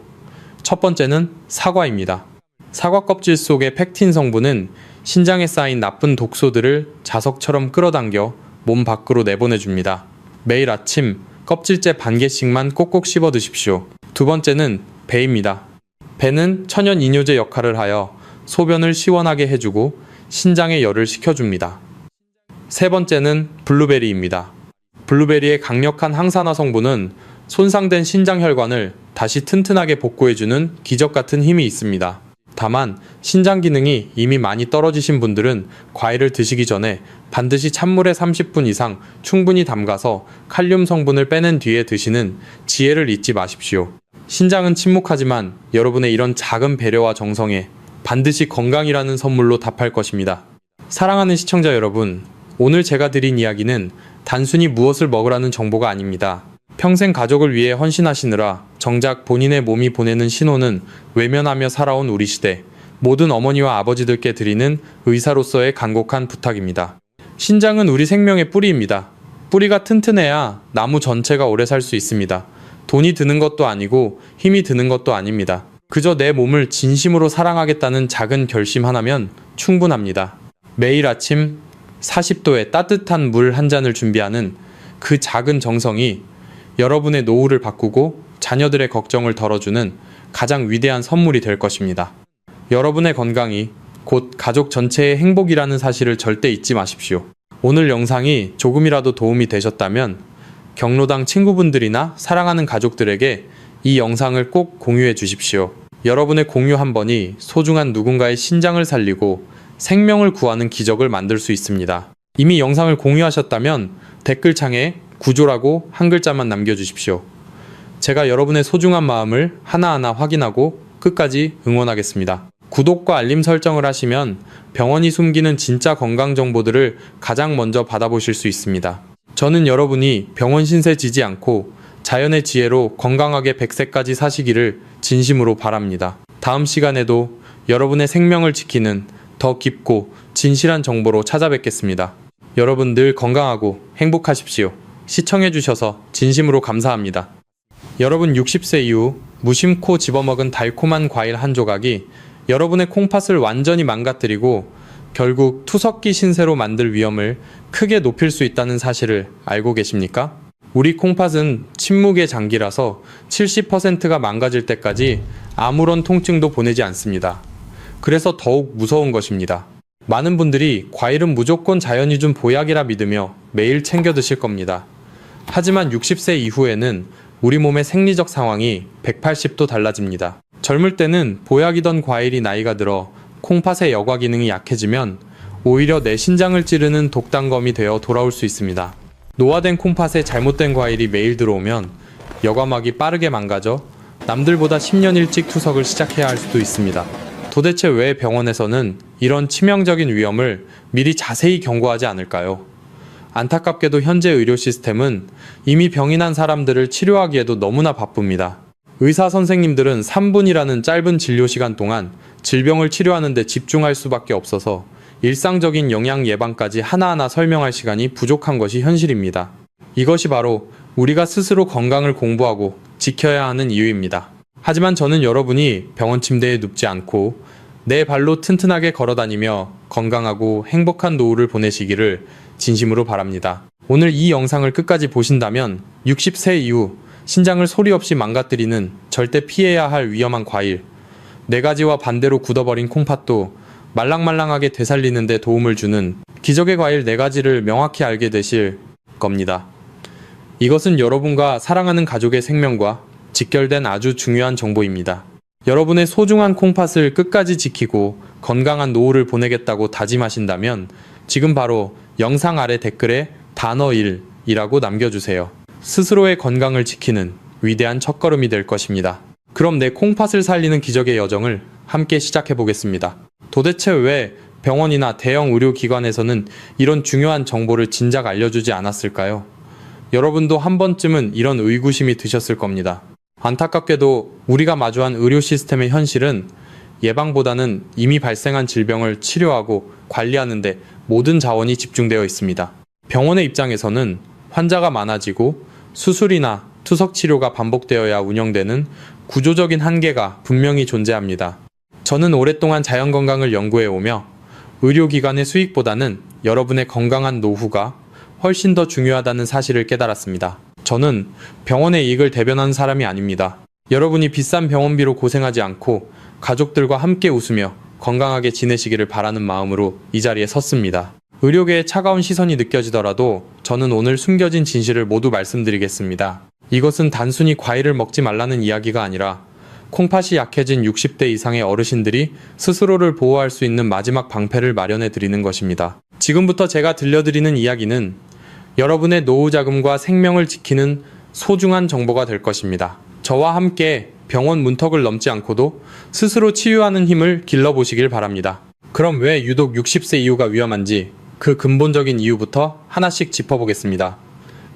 첫 번째는 사과입니다. 사과 껍질 속의 팩틴 성분은 신장에 쌓인 나쁜 독소들을 자석처럼 끌어당겨 몸 밖으로 내보내줍니다. 매일 아침 껍질째 반 개씩만 꼭꼭 씹어 드십시오. 두 번째는 배입니다. 배는 천연 이뇨제 역할을 하여 소변을 시원하게 해주고 신장의 열을 식혀줍니다. 세 번째는 블루베리입니다. 블루베리의 강력한 항산화 성분은 손상된 신장 혈관을 다시 튼튼하게 복구해주는 기적같은 힘이 있습니다. 다만 신장 기능이 이미 많이 떨어지신 분들은 과일을 드시기 전에 반드시 찬물에 30분 이상 충분히 담가서 칼륨 성분을 빼낸 뒤에 드시는 지혜를 잊지 마십시오. 신장은 침묵하지만 여러분의 이런 작은 배려와 정성에 반드시 건강이라는 선물로 답할 것입니다. 사랑하는 시청자 여러분, 오늘 제가 드린 이야기는 단순히 무엇을 먹으라는 정보가 아닙니다. 평생 가족을 위해 헌신하시느라 정작 본인의 몸이 보내는 신호는 외면하며 살아온 우리 시대 모든 어머니와 아버지들께 드리는 의사로서의 간곡한 부탁입니다. 신장은 우리 생명의 뿌리입니다. 뿌리가 튼튼해야 나무 전체가 오래 살 수 있습니다. 돈이 드는 것도 아니고 힘이 드는 것도 아닙니다. 그저 내 몸을 진심으로 사랑하겠다는 작은 결심 하나면 충분합니다. 매일 아침 40도의 따뜻한 물 한 잔을 준비하는 그 작은 정성이 여러분의 노후를 바꾸고 자녀들의 걱정을 덜어주는 가장 위대한 선물이 될 것입니다. 여러분의 건강이 곧 가족 전체의 행복이라는 사실을 절대 잊지 마십시오. 오늘 영상이 조금이라도 도움이 되셨다면 경로당 친구분들이나 사랑하는 가족들에게 이 영상을 꼭 공유해 주십시오. 여러분의 공유 한 번이 소중한 누군가의 신장을 살리고 생명을 구하는 기적을 만들 수 있습니다. 이미 영상을 공유하셨다면 댓글창에 구조라고 한 글자만 남겨주십시오. 제가 여러분의 소중한 마음을 하나하나 확인하고 끝까지 응원하겠습니다. 구독과 알림 설정을 하시면 병원이 숨기는 진짜 건강 정보들을 가장 먼저 받아보실 수 있습니다. 저는 여러분이 병원 신세 지지 않고 자연의 지혜로 건강하게 100세까지 사시기를 진심으로 바랍니다. 다음 시간에도 여러분의 생명을 지키는 더 깊고 진실한 정보로 찾아뵙겠습니다. 여러분 늘 건강하고 행복하십시오. 시청해주셔서 진심으로 감사합니다. 여러분 60세 이후 무심코 집어먹은 달콤한 과일 한 조각이 여러분의 콩팥을 완전히 망가뜨리고 결국 투석기 신세로 만들 위험을 크게 높일 수 있다는 사실을 알고 계십니까? 우리 콩팥은 침묵의 장기라서 70%가 망가질 때까지 아무런 통증도 보내지 않습니다. 그래서 더욱 무서운 것입니다. 많은 분들이 과일은 무조건 자연이 준 보약이라 믿으며 매일 챙겨 드실 겁니다. 하지만 60세 이후에는 우리 몸의 생리적 상황이 180도 달라집니다. 젊을 때는 보약이던 과일이 나이가 들어 콩팥의 여과 기능이 약해지면 오히려 내 신장을 찌르는 독단검이 되어 돌아올 수 있습니다. 노화된 콩팥에 잘못된 과일이 매일 들어오면 여과막이 빠르게 망가져 남들보다 10년 일찍 투석을 시작해야 할 수도 있습니다. 도대체 왜 병원에서는 이런 치명적인 위험을 미리 자세히 경고하지 않을까요? 안타깝게도 현재 의료 시스템은 이미 병이 난 사람들을 치료하기에도 너무나 바쁩니다. 의사 선생님들은 3분이라는 짧은 진료 시간 동안 질병을 치료하는 데 집중할 수밖에 없어서 일상적인 영양 예방까지 하나하나 설명할 시간이 부족한 것이 현실입니다. 이것이 바로 우리가 스스로 건강을 공부하고 지켜야 하는 이유입니다. 하지만 저는 여러분이 병원 침대에 눕지 않고 내 발로 튼튼하게 걸어다니며 건강하고 행복한 노후를 보내시기를 진심으로 바랍니다. 오늘 이 영상을 끝까지 보신다면 60세 이후 신장을 소리 없이 망가뜨리는 절대 피해야 할 위험한 과일 4가지와 반대로 굳어버린 콩팥도 말랑말랑하게 되살리는 데 도움을 주는 기적의 과일 4가지를 명확히 알게 되실 겁니다. 이것은 여러분과 사랑하는 가족의 생명과 직결된 아주 중요한 정보입니다. 여러분의 소중한 콩팥을 끝까지 지키고 건강한 노후를 보내겠다고 다짐하신다면 지금 바로 영상 아래 댓글에 단어 1이라고 남겨주세요. 스스로의 건강을 지키는 위대한 첫걸음이 될 것입니다. 그럼 내 콩팥을 살리는 기적의 여정을 함께 시작해 보겠습니다. 도대체 왜 병원이나 대형 의료기관에서는 이런 중요한 정보를 진작 알려주지 않았을까요? 여러분도 한 번쯤은 이런 의구심이 드셨을 겁니다. 안타깝게도 우리가 마주한 의료 시스템의 현실은 예방보다는 이미 발생한 질병을 치료하고 관리하는 데 모든 자원이 집중되어 있습니다. 병원의 입장에서는 환자가 많아지고 수술이나 투석 치료가 반복되어야 운영되는 구조적인 한계가 분명히 존재합니다. 저는 오랫동안 자연건강을 연구해오며 의료기관의 수익보다는 여러분의 건강한 노후가 훨씬 더 중요하다는 사실을 깨달았습니다. 저는 병원의 이익을 대변하는 사람이 아닙니다. 여러분이 비싼 병원비로 고생하지 않고 가족들과 함께 웃으며 건강하게 지내시기를 바라는 마음으로 이 자리에 섰습니다. 의료계의 차가운 시선이 느껴지더라도 저는 오늘 숨겨진 진실을 모두 말씀드리겠습니다. 이것은 단순히 과일을 먹지 말라는 이야기가 아니라 콩팥이 약해진 60대 이상의 어르신들이 스스로를 보호할 수 있는 마지막 방패를 마련해 드리는 것입니다. 지금부터 제가 들려드리는 이야기는 여러분의 노후 자금과 생명을 지키는 소중한 정보가 될 것입니다. 저와 함께 병원 문턱을 넘지 않고도 스스로 치유하는 힘을 길러보시길 바랍니다. 그럼 왜 유독 60세 이후가 위험한지 그 근본적인 이유부터 하나씩 짚어보겠습니다.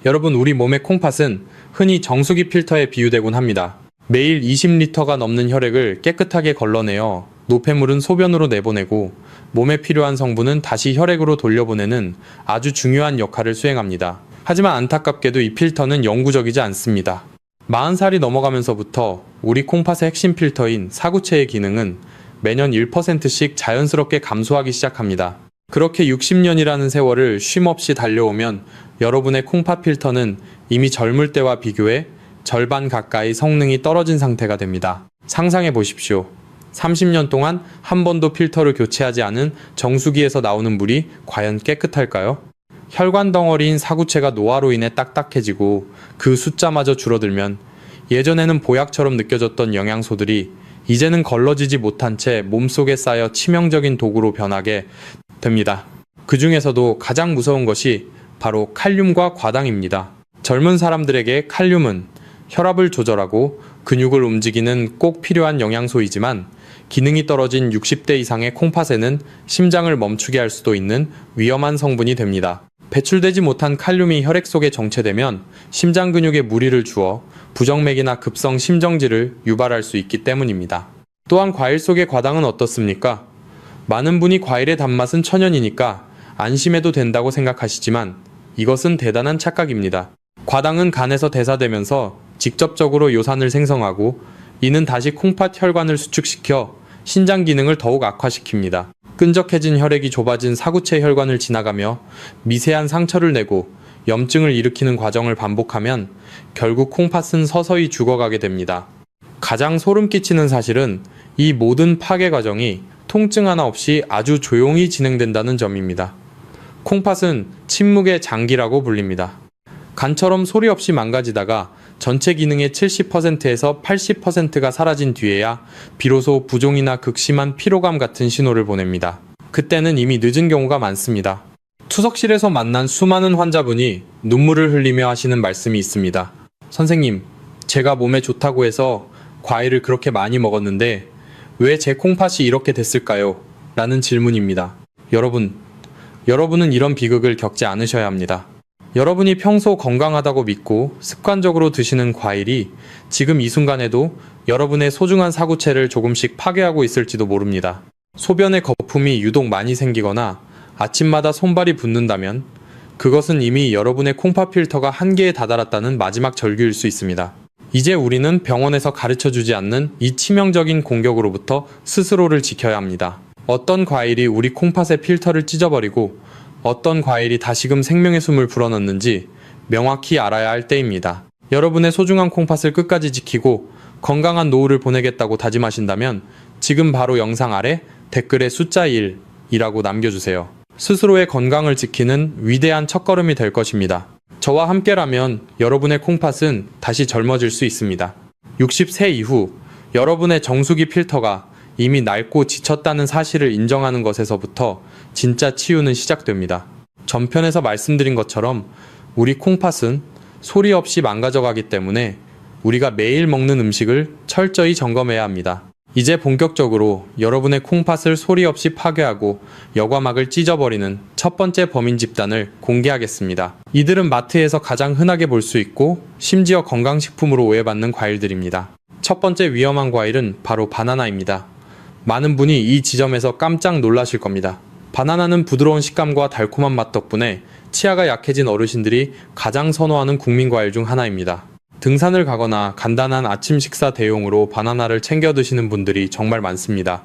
여러분, 우리 몸의 콩팥은 흔히 정수기 필터에 비유되곤 합니다. 매일 20리터가 넘는 혈액을 깨끗하게 걸러내어 노폐물은 소변으로 내보내고 몸에 필요한 성분은 다시 혈액으로 돌려보내는 아주 중요한 역할을 수행합니다. 하지만 안타깝게도 이 필터는 영구적이지 않습니다. 40살이 넘어가면서부터 우리 콩팥의 핵심 필터인 사구체의 기능은 매년 1%씩 자연스럽게 감소하기 시작합니다. 그렇게 60년이라는 세월을 쉼없이 달려오면 여러분의 콩팥 필터는 이미 젊을 때와 비교해 절반 가까이 성능이 떨어진 상태가 됩니다. 상상해 보십시오. 30년 동안 한 번도 필터를 교체하지 않은 정수기에서 나오는 물이 과연 깨끗할까요? 혈관 덩어리인 사구체가 노화로 인해 딱딱해지고 그 숫자마저 줄어들면 예전에는 보약처럼 느껴졌던 영양소들이 이제는 걸러지지 못한 채 몸속에 쌓여 치명적인 도구로 변하게 됩니다. 그 중에서도 가장 무서운 것이 바로 칼륨과 과당입니다. 젊은 사람들에게 칼륨은 혈압을 조절하고 근육을 움직이는 꼭 필요한 영양소이지만 기능이 떨어진 60대 이상의 콩팥에는 심장을 멈추게 할 수도 있는 위험한 성분이 됩니다. 배출되지 못한 칼륨이 혈액 속에 정체되면 심장 근육에 무리를 주어 부정맥이나 급성 심정지를 유발할 수 있기 때문입니다. 또한 과일 속의 과당은 어떻습니까? 많은 분이 과일의 단맛은 천연이니까 안심해도 된다고 생각하시지만 이것은 대단한 착각입니다. 과당은 간에서 대사되면서 직접적으로 요산을 생성하고 이는 다시 콩팥 혈관을 수축시켜 신장 기능을 더욱 악화시킵니다. 끈적해진 혈액이 좁아진 사구체 혈관을 지나가며 미세한 상처를 내고 염증을 일으키는 과정을 반복하면 결국 콩팥은 서서히 죽어가게 됩니다. 가장 소름 끼치는 사실은 이 모든 파괴 과정이 통증 하나 없이 아주 조용히 진행된다는 점입니다. 콩팥은 침묵의 장기라고 불립니다. 간처럼 소리 없이 망가지다가 전체 기능의 70%에서 80%가 사라진 뒤에야 비로소 부종이나 극심한 피로감 같은 신호를 보냅니다. 그때는 이미 늦은 경우가 많습니다. 투석실에서 만난 수많은 환자분이 눈물을 흘리며 하시는 말씀이 있습니다. 선생님, 제가 몸에 좋다고 해서 과일을 그렇게 많이 먹었는데 왜 제 콩팥이 이렇게 됐을까요? 라는 질문입니다. 여러분은 이런 비극을 겪지 않으셔야 합니다. 여러분이 평소 건강하다고 믿고 습관적으로 드시는 과일이 지금 이 순간에도 여러분의 소중한 사구체를 조금씩 파괴하고 있을지도 모릅니다. 소변에 거품이 유독 많이 생기거나 아침마다 손발이 붓는다면 그것은 이미 여러분의 콩팥 필터가 한계에 다다랐다는 마지막 절규일 수 있습니다. 이제 우리는 병원에서 가르쳐주지 않는 이 치명적인 공격으로부터 스스로를 지켜야 합니다. 어떤 과일이 우리 콩팥의 필터를 찢어버리고 어떤 과일이 다시금 생명의 숨을 불어넣는지 명확히 알아야 할 때입니다. 여러분의 소중한 콩팥을 끝까지 지키고 건강한 노후를 보내겠다고 다짐하신다면 지금 바로 영상 아래 댓글에 숫자 1이라고 남겨주세요. 스스로의 건강을 지키는 위대한 첫걸음이 될 것입니다. 저와 함께라면 여러분의 콩팥은 다시 젊어질 수 있습니다. 60세 이후 여러분의 정수기 필터가 이미 낡고 지쳤다는 사실을 인정하는 것에서부터 진짜 치유는 시작됩니다. 전편에서 말씀드린 것처럼 우리 콩팥은 소리 없이 망가져가기 때문에 우리가 매일 먹는 음식을 철저히 점검해야 합니다. 이제 본격적으로 여러분의 콩팥을 소리 없이 파괴하고 여과막을 찢어버리는 첫 번째 범인 집단을 공개하겠습니다. 이들은 마트에서 가장 흔하게 볼 수 있고 심지어 건강식품으로 오해받는 과일들입니다. 첫 번째 위험한 과일은 바로 바나나입니다. 많은 분이 이 지점에서 깜짝 놀라실 겁니다. 바나나는 부드러운 식감과 달콤한 맛 덕분에 치아가 약해진 어르신들이 가장 선호하는 국민 과일 중 하나입니다. 등산을 가거나 간단한 아침 식사 대용으로 바나나를 챙겨 드시는 분들이 정말 많습니다.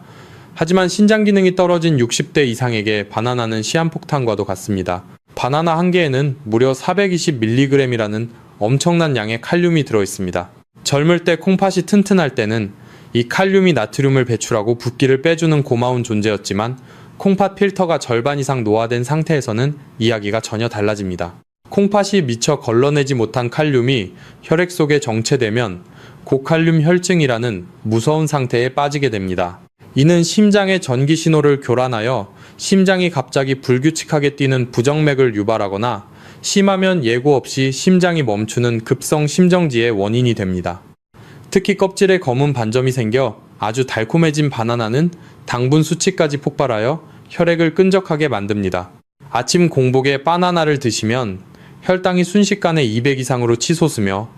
하지만 신장 기능이 떨어진 60대 이상에게 바나나는 시한폭탄과도 같습니다. 바나나 한 개에는 무려 420mg이라는 엄청난 양의 칼륨이 들어있습니다. 젊을 때 콩팥이 튼튼할 때는 이 칼륨이 나트륨을 배출하고 붓기를 빼주는 고마운 존재였지만 콩팥 필터가 절반 이상 노화된 상태에서는 이야기가 전혀 달라집니다. 콩팥이 미처 걸러내지 못한 칼륨이 혈액 속에 정체되면 고칼륨 혈증이라는 무서운 상태에 빠지게 됩니다. 이는 심장의 전기 신호를 교란하여 심장이 갑자기 불규칙하게 뛰는 부정맥을 유발하거나 심하면 예고 없이 심장이 멈추는 급성 심정지의 원인이 됩니다. 특히 껍질에 검은 반점이 생겨 아주 달콤해진 바나나는 당분 수치까지 폭발하여 혈액을 끈적하게 만듭니다. 아침 공복에 바나나를 드시면 혈당이 순식간에 200 이상으로 치솟으며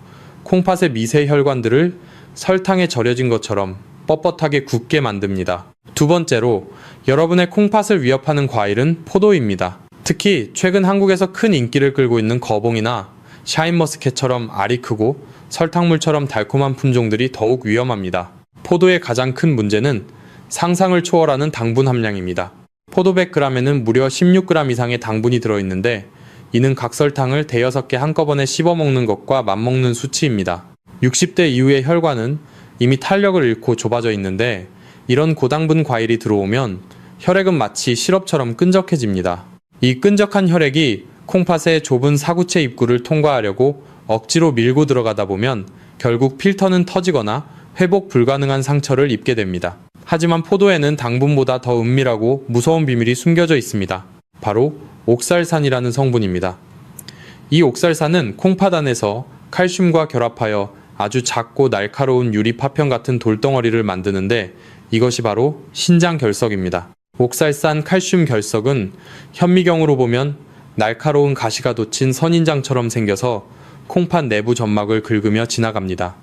콩팥의 미세 혈관들을 설탕에 절여진 것처럼 뻣뻣하게 굳게 만듭니다. 두 번째로 여러분의 콩팥을 위협하는 과일은 포도입니다. 특히 최근 한국에서 큰 인기를 끌고 있는 거봉이나 샤인머스켓처럼 알이 크고 설탕물처럼 달콤한 품종들이 더욱 위험합니다. 포도의 가장 큰 문제는 상상을 초월하는 당분 함량입니다. 포도 100g에는 무려 16g 이상의 당분이 들어있는데 이는 각설탕을 대여섯 개 한꺼번에 씹어먹는 것과 맞먹는 수치입니다. 60대 이후의 혈관은 이미 탄력을 잃고 좁아져 있는데 이런 고당분 과일이 들어오면 혈액은 마치 시럽처럼 끈적해집니다. 이 끈적한 혈액이 콩팥의 좁은 사구체 입구를 통과하려고 억지로 밀고 들어가다 보면 결국 필터는 터지거나 회복 불가능한 상처를 입게 됩니다. 하지만 포도에는 당분보다 더 은밀하고 무서운 비밀이 숨겨져 있습니다. 바로 옥살산이라는 성분입니다. 이 옥살산은 콩팥 안에서 칼슘과 결합하여 아주 작고 날카로운 유리 파편 같은 돌덩어리를 만드는데 이것이 바로 신장 결석입니다. 옥살산 칼슘 결석은 현미경으로 보면 날카로운 가시가 돋친 선인장처럼 생겨서 콩팥 내부 점막을 긁으며 지나갑니다.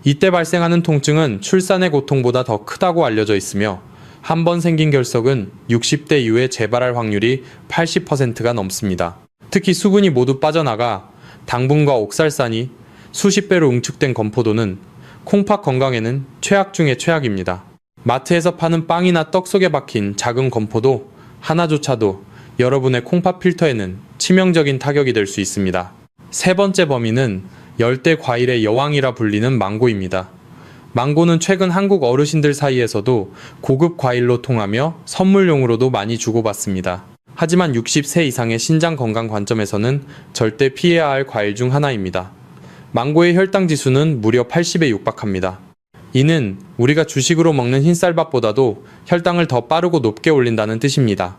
이때 발생하는 통증은 출산의 고통보다 더 크다고 알려져 있으며 한 번 생긴 결석은 60대 이후에 재발할 확률이 80%가 넘습니다. 특히 수분이 모두 빠져나가 당분과 옥살산이 수십 배로 응축된 건포도는 콩팥 건강에는 최악 중의 최악입니다. 마트에서 파는 빵이나 떡 속에 박힌 작은 건포도 하나조차도 여러분의 콩팥 필터에는 치명적인 타격이 될 수 있습니다. 세 번째 범인은 열대 과일의 여왕이라 불리는 망고입니다. 망고는 최근 한국 어르신들 사이에서도 고급 과일로 통하며 선물용으로도 많이 주고받습니다. 하지만 60세 이상의 신장 건강 관점에서는 절대 피해야 할 과일 중 하나입니다. 망고의 혈당 지수는 무려 80에 육박합니다. 이는 우리가 주식으로 먹는 흰쌀밥보다도 혈당을 더 빠르고 높게 올린다는 뜻입니다.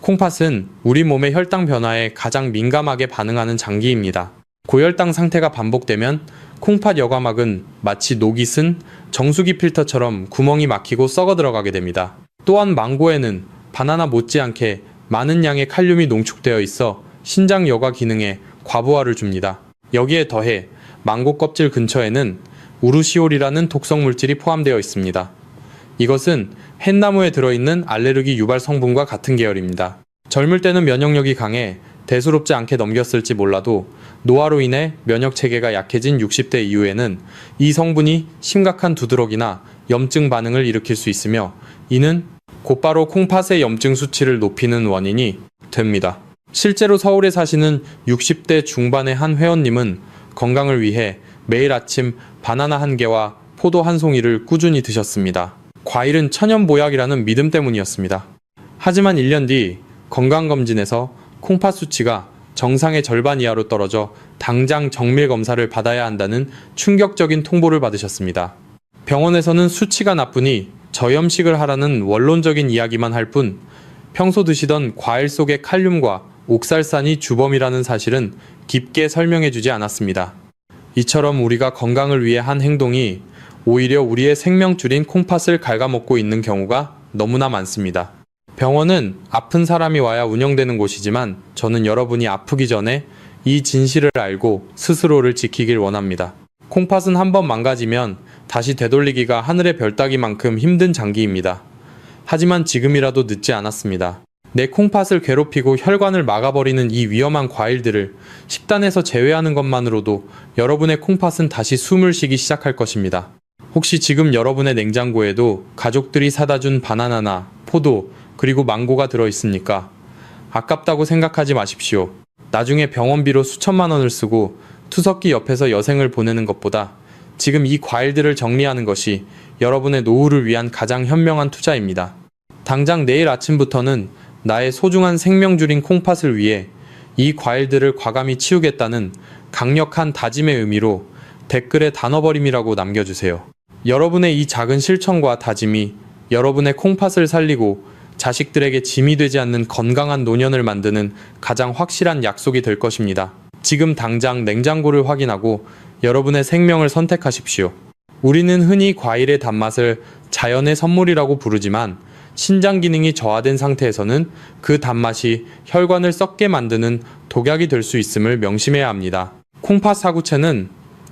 콩팥은 우리 몸의 혈당 변화에 가장 민감하게 반응하는 장기입니다. 고혈당 상태가 반복되면 콩팥 여과막은 마치 녹이 쓴 정수기 필터처럼 구멍이 막히고 썩어 들어가게 됩니다. 또한 망고에는 바나나 못지않게 많은 양의 칼륨이 농축되어 있어 신장 여과 기능에 과부하를 줍니다. 여기에 더해 망고 껍질 근처에는 우르시올이라는 독성 물질이 포함되어 있습니다. 이것은 햇나무에 들어있는 알레르기 유발 성분과 같은 계열입니다. 젊을 때는 면역력이 강해 대수롭지 않게 넘겼을지 몰라도 노화로 인해 면역체계가 약해진 60대 이후에는 이 성분이 심각한 두드러기나 염증 반응을 일으킬 수 있으며 이는 곧바로 콩팥의 염증 수치를 높이는 원인이 됩니다. 실제로 서울에 사시는 60대 중반의 한 회원님은 건강을 위해 매일 아침 바나나 한 개와 포도 한 송이를 꾸준히 드셨습니다. 과일은 천연보약이라는 믿음 때문이었습니다. 하지만 1년 뒤 건강검진에서 콩팥 수치가 정상의 절반 이하로 떨어져 당장 정밀 검사를 받아야 한다는 충격적인 통보를 받으셨습니다. 병원에서는 수치가 나쁘니 저염식을 하라는 원론적인 이야기만 할 뿐 평소 드시던 과일 속의 칼륨과 옥살산이 주범이라는 사실은 깊게 설명해주지 않았습니다. 이처럼 우리가 건강을 위해 한 행동이 오히려 우리의 생명줄인 콩팥을 갉아먹고 있는 경우가 너무나 많습니다. 병원은 아픈 사람이 와야 운영되는 곳이지만 저는 여러분이 아프기 전에 이 진실을 알고 스스로를 지키길 원합니다. 콩팥은 한번 망가지면 다시 되돌리기가 하늘의 별 따기만큼 힘든 장기입니다. 하지만 지금이라도 늦지 않았습니다. 내 콩팥을 괴롭히고 혈관을 막아버리는 이 위험한 과일들을 식단에서 제외하는 것만으로도 여러분의 콩팥은 다시 숨을 쉬기 시작할 것입니다. 혹시 지금 여러분의 냉장고에도 가족들이 사다 준 바나나나 포도 그리고 망고가 들어있습니까? 아깝다고 생각하지 마십시오. 나중에 병원비로 수천만 원을 쓰고 투석기 옆에서 여생을 보내는 것보다 지금 이 과일들을 정리하는 것이 여러분의 노후를 위한 가장 현명한 투자입니다. 당장 내일 아침부터는 나의 소중한 생명줄인 콩팥을 위해 이 과일들을 과감히 치우겠다는 강력한 다짐의 의미로 댓글에 단어버림이라고 남겨주세요. 여러분의 이 작은 실천과 다짐이 여러분의 콩팥을 살리고 자식들에게 짐이 되지 않는 건강한 노년을 만드는 가장 확실한 약속이 될 것입니다. 지금 당장 냉장고를 확인하고 여러분의 생명을 선택하십시오. 우리는 흔히 과일의 단맛을 자연의 선물이라고 부르지만 신장 기능이 저하된 상태에서는 그 단맛이 혈관을 썩게 만드는 독약이 될 수 있음을 명심해야 합니다. 콩팥 사구체는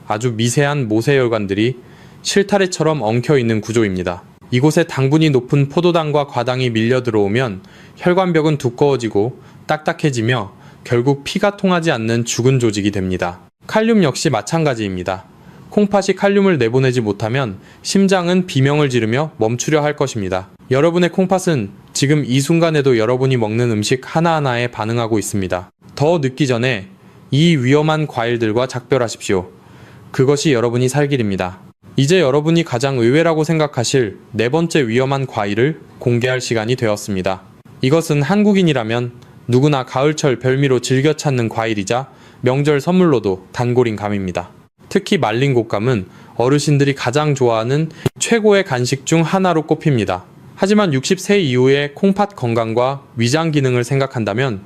아주 미세한 모세혈관들이 실타래처럼 엉켜있는 구조입니다. 이곳에 당분이 높은 포도당과 과당이 밀려 들어오면 혈관벽은 두꺼워지고 딱딱해지며 결국 피가 통하지 않는 죽은 조직이 됩니다. 칼륨 역시 마찬가지입니다. 콩팥이 칼륨을 내보내지 못하면 심장은 비명을 지르며 멈추려 할 것입니다. 여러분의 콩팥은 지금 이 순간에도 여러분이 먹는 음식 하나하나에 반응하고 있습니다. 더 늦기 전에 이 위험한 과일들과 작별하십시오. 그것이 여러분이 살 길입니다. 이제 여러분이 가장 의외라고 생각하실 네 번째 위험한 과일을 공개할 시간이 되었습니다. 이것은 한국인이라면 누구나 가을철 별미로 즐겨 찾는 과일이자 명절 선물로도 단골인 감입니다. 특히 말린 곶감은 어르신들이 가장 좋아하는 최고의 간식 중 하나로 꼽힙니다. 하지만 60세 이후의 콩팥 건강과 위장 기능을 생각한다면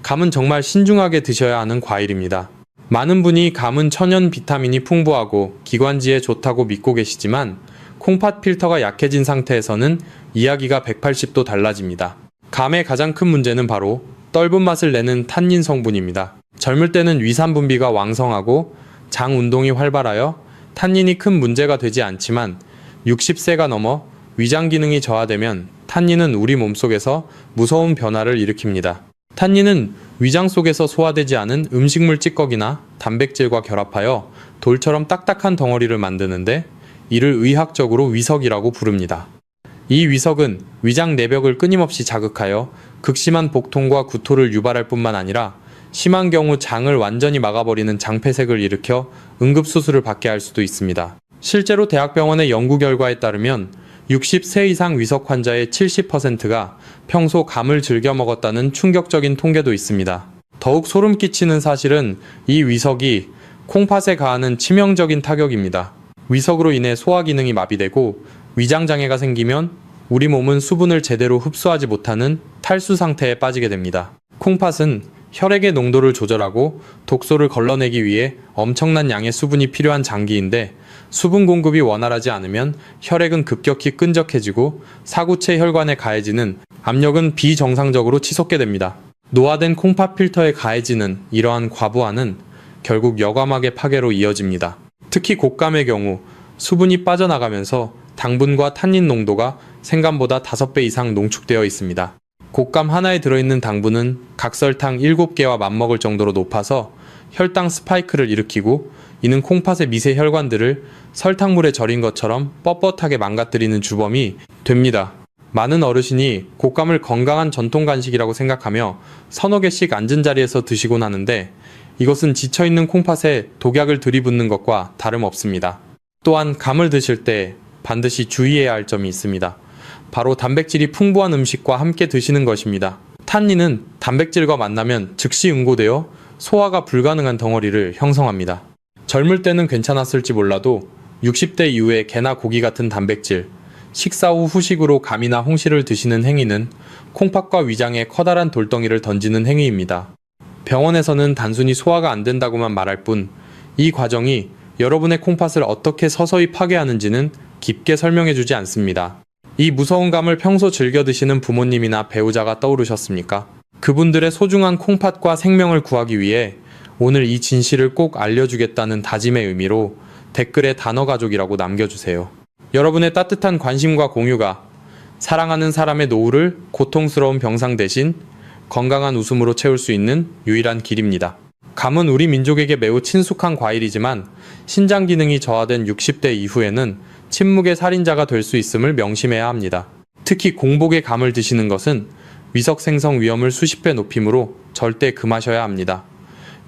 감은 정말 신중하게 드셔야 하는 과일입니다. 많은 분이 감은 천연 비타민이 풍부하고 기관지에 좋다고 믿고 계시지만 콩팥 필터가 약해진 상태에서는 이야기가 180도 달라집니다. 감의 가장 큰 문제는 바로 떫은 맛을 내는 탄닌 성분입니다. 젊을 때는 위산 분비가 왕성하고 장 운동이 활발하여 탄닌이 큰 문제가 되지 않지만 60세가 넘어 위장 기능이 저하되면 탄닌은 우리 몸속에서 무서운 변화를 일으킵니다. 탄닌은 위장 속에서 소화되지 않은 음식물 찌꺼기나 단백질과 결합하여 돌처럼 딱딱한 덩어리를 만드는데 이를 의학적으로 위석이라고 부릅니다. 이 위석은 위장 내벽을 끊임없이 자극하여 극심한 복통과 구토를 유발할 뿐만 아니라 심한 경우 장을 완전히 막아버리는 장폐색을 일으켜 응급수술을 받게 할 수도 있습니다. 실제로 대학병원의 연구 결과에 따르면 60세 이상 위석 환자의 70%가 평소 감을 즐겨 먹었다는 충격적인 통계도 있습니다. 더욱 소름 끼치는 사실은 이 위석이 콩팥에 가하는 치명적인 타격입니다. 위석으로 인해 소화 기능이 마비되고 위장 장애가 생기면 우리 몸은 수분을 제대로 흡수하지 못하는 탈수 상태에 빠지게 됩니다. 콩팥은 혈액의 농도를 조절하고 독소를 걸러내기 위해 엄청난 양의 수분이 필요한 장기인데 수분 공급이 원활하지 않으면 혈액은 급격히 끈적해지고 사구체 혈관에 가해지는 압력은 비정상적으로 치솟게 됩니다. 노화된 콩팥 필터에 가해지는 이러한 과부하는 결국 여과막의 파괴로 이어집니다. 특히 곶감의 경우 수분이 빠져나가면서 당분과 탄닌 농도가 생감보다 5배 이상 농축되어 있습니다. 곶감 하나에 들어있는 당분은 각설탕 7개와 맞먹을 정도로 높아서 혈당 스파이크를 일으키고 이는 콩팥의 미세 혈관들을 설탕물에 절인 것처럼 뻣뻣하게 망가뜨리는 주범이 됩니다. 많은 어르신이 곶감을 건강한 전통 간식이라고 생각하며 서너 개씩 앉은 자리에서 드시곤 하는데 이것은 지쳐있는 콩팥에 독약을 들이붓는 것과 다름없습니다. 또한 감을 드실 때 반드시 주의해야 할 점이 있습니다. 바로 단백질이 풍부한 음식과 함께 드시는 것입니다. 탄닌은 단백질과 만나면 즉시 응고되어 소화가 불가능한 덩어리를 형성합니다. 젊을 때는 괜찮았을지 몰라도 60대 이후에 게나 고기 같은 단백질, 식사 후 후식으로 감이나 홍시를 드시는 행위는 콩팥과 위장에 커다란 돌덩이를 던지는 행위입니다. 병원에서는 단순히 소화가 안 된다고만 말할 뿐 이 과정이 여러분의 콩팥을 어떻게 서서히 파괴하는지는 깊게 설명해주지 않습니다. 이 무서운 감을 평소 즐겨 드시는 부모님이나 배우자가 떠오르셨습니까? 그분들의 소중한 콩팥과 생명을 구하기 위해 오늘 이 진실을 꼭 알려주겠다는 다짐의 의미로 댓글에 단어가족이라고 남겨주세요. 여러분의 따뜻한 관심과 공유가 사랑하는 사람의 노후를 고통스러운 병상 대신 건강한 웃음으로 채울 수 있는 유일한 길입니다. 감은 우리 민족에게 매우 친숙한 과일이지만 신장 기능이 저하된 60대 이후에는 침묵의 살인자가 될 수 있음을 명심해야 합니다. 특히 공복에 감을 드시는 것은 위석 생성 위험을 수십 배 높이므로 절대 금하셔야 합니다.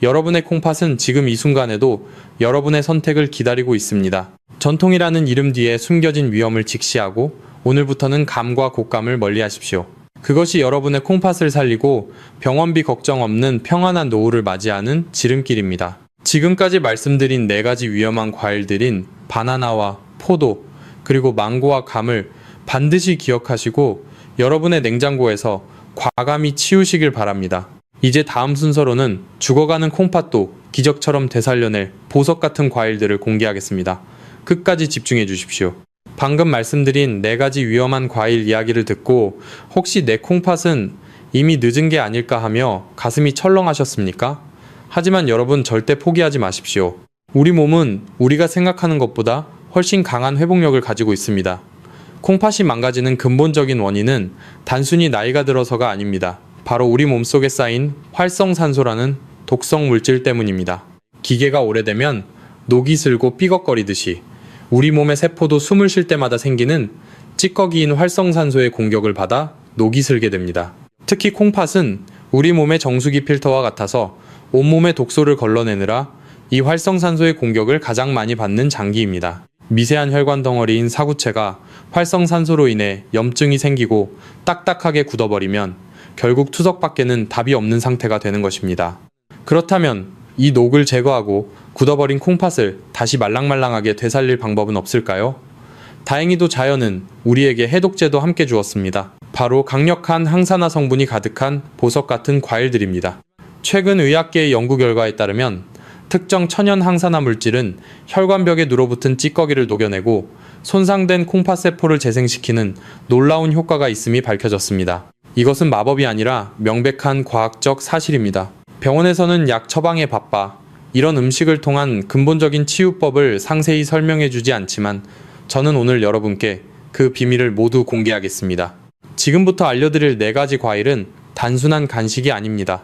여러분의 콩팥은 지금 이 순간에도 여러분의 선택을 기다리고 있습니다. 전통이라는 이름 뒤에 숨겨진 위험을 직시하고 오늘부터는 감과 곶감을 멀리하십시오. 그것이 여러분의 콩팥을 살리고 병원비 걱정 없는 평안한 노후를 맞이하는 지름길입니다. 지금까지 말씀드린 4가지 위험한 과일들인 바나나와 포도, 그리고 망고와 감을 반드시 기억하시고 여러분의 냉장고에서 과감히 치우시길 바랍니다. 이제 다음 순서로는 죽어가는 콩팥도 기적처럼 되살려낼 보석 같은 과일들을 공개하겠습니다. 끝까지 집중해 주십시오. 방금 말씀드린 4가지 위험한 과일 이야기를 듣고 혹시 내 콩팥은 이미 늦은 게 아닐까 하며 가슴이 철렁하셨습니까? 하지만 여러분 절대 포기하지 마십시오. 우리 몸은 우리가 생각하는 것보다 훨씬 강한 회복력을 가지고 있습니다. 콩팥이 망가지는 근본적인 원인은 단순히 나이가 들어서가 아닙니다. 바로 우리 몸속에 쌓인 활성산소라는 독성 물질 때문입니다. 기계가 오래되면 녹이 슬고 삐걱거리듯이 우리 몸의 세포도 숨을 쉴 때마다 생기는 찌꺼기인 활성산소의 공격을 받아 녹이 슬게 됩니다. 특히 콩팥은 우리 몸의 정수기 필터와 같아서 온몸의 독소를 걸러내느라 이 활성산소의 공격을 가장 많이 받는 장기입니다. 미세한 혈관 덩어리인 사구체가 활성산소로 인해 염증이 생기고 딱딱하게 굳어버리면 결국 투석밖에는 답이 없는 상태가 되는 것입니다. 그렇다면 이 녹을 제거하고 굳어버린 콩팥을 다시 말랑말랑하게 되살릴 방법은 없을까요? 다행히도 자연은 우리에게 해독제도 함께 주었습니다. 바로 강력한 항산화 성분이 가득한 보석 같은 과일들입니다. 최근 의학계의 연구 결과에 따르면 특정 천연 항산화 물질은 혈관벽에 눌어붙은 찌꺼기를 녹여내고 손상된 콩팥세포를 재생시키는 놀라운 효과가 있음이 밝혀졌습니다. 이것은 마법이 아니라 명백한 과학적 사실입니다. 병원에서는 약 처방에 바빠 이런 음식을 통한 근본적인 치유법을 상세히 설명해주지 않지만 저는 오늘 여러분께 그 비밀을 모두 공개하겠습니다. 지금부터 알려드릴 4가지 과일은 단순한 간식이 아닙니다.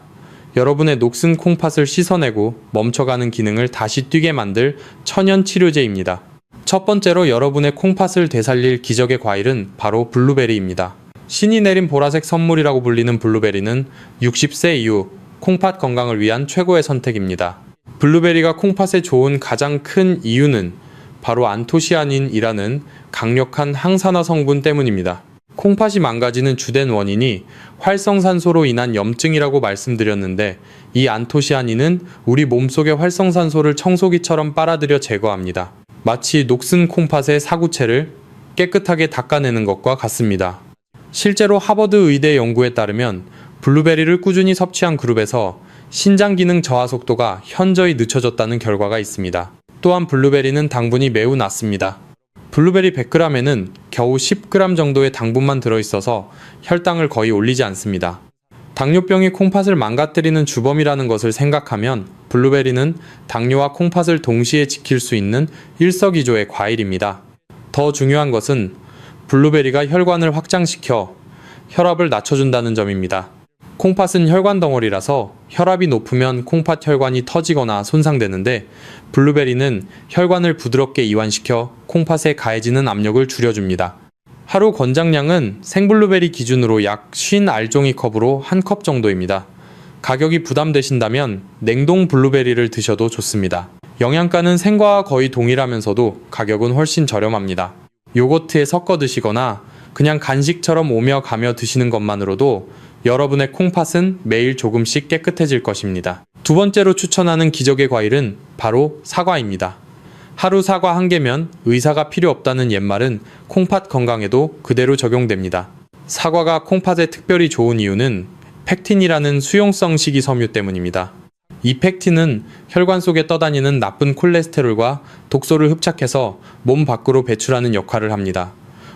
여러분의 녹슨 콩팥을 씻어내고 멈춰가는 기능을 다시 뛰게 만들 천연 치료제입니다. 첫 번째로 여러분의 콩팥을 되살릴 기적의 과일은 바로 블루베리입니다. 신이 내린 보라색 선물이라고 불리는 블루베리는 60세 이후 콩팥 건강을 위한 최고의 선택입니다. 블루베리가 콩팥에 좋은 가장 큰 이유는 바로 안토시아닌이라는 강력한 항산화 성분 때문입니다. 콩팥이 망가지는 주된 원인이 활성산소로 인한 염증이라고 말씀드렸는데 이 안토시아닌은 우리 몸속의 활성산소를 청소기처럼 빨아들여 제거합니다. 마치 녹슨 콩팥의 사구체를 깨끗하게 닦아내는 것과 같습니다. 실제로 하버드 의대 연구에 따르면 블루베리를 꾸준히 섭취한 그룹에서 신장 기능 저하 속도가 현저히 늦춰졌다는 결과가 있습니다. 또한 블루베리는 당분이 매우 낮습니다. 블루베리 100g에는 겨우 10g 정도의 당분만 들어있어서 혈당을 거의 올리지 않습니다. 당뇨병이 콩팥을 망가뜨리는 주범이라는 것을 생각하면 블루베리는 당뇨와 콩팥을 동시에 지킬 수 있는 일석이조의 과일입니다. 더 중요한 것은 블루베리가 혈관을 확장시켜 혈압을 낮춰준다는 점입니다. 콩팥은 혈관 덩어리라서 혈압이 높으면 콩팥 혈관이 터지거나 손상되는데 블루베리는 혈관을 부드럽게 이완시켜 콩팥에 가해지는 압력을 줄여줍니다. 하루 권장량은 생블루베리 기준으로 약 50알종이컵으로 1컵 정도입니다. 가격이 부담되신다면 냉동 블루베리를 드셔도 좋습니다. 영양가는 생과와 거의 동일하면서도 가격은 훨씬 저렴합니다. 요거트에 섞어 드시거나 그냥 간식처럼 오며 가며 드시는 것만으로도 여러분의 콩팥은 매일 조금씩 깨끗해질 것입니다. 두 번째로 추천하는 기적의 과일은 바로 사과입니다. 하루 사과 1개면 의사가 필요 없다는 옛말은 콩팥 건강에도 그대로 적용됩니다. 사과가 콩팥에 특별히 좋은 이유는 펙틴이라는 수용성 식이섬유 때문입니다. 이 펙틴은 혈관 속에 떠다니는 나쁜 콜레스테롤과 독소를 흡착해서 몸 밖으로 배출하는 역할을 합니다.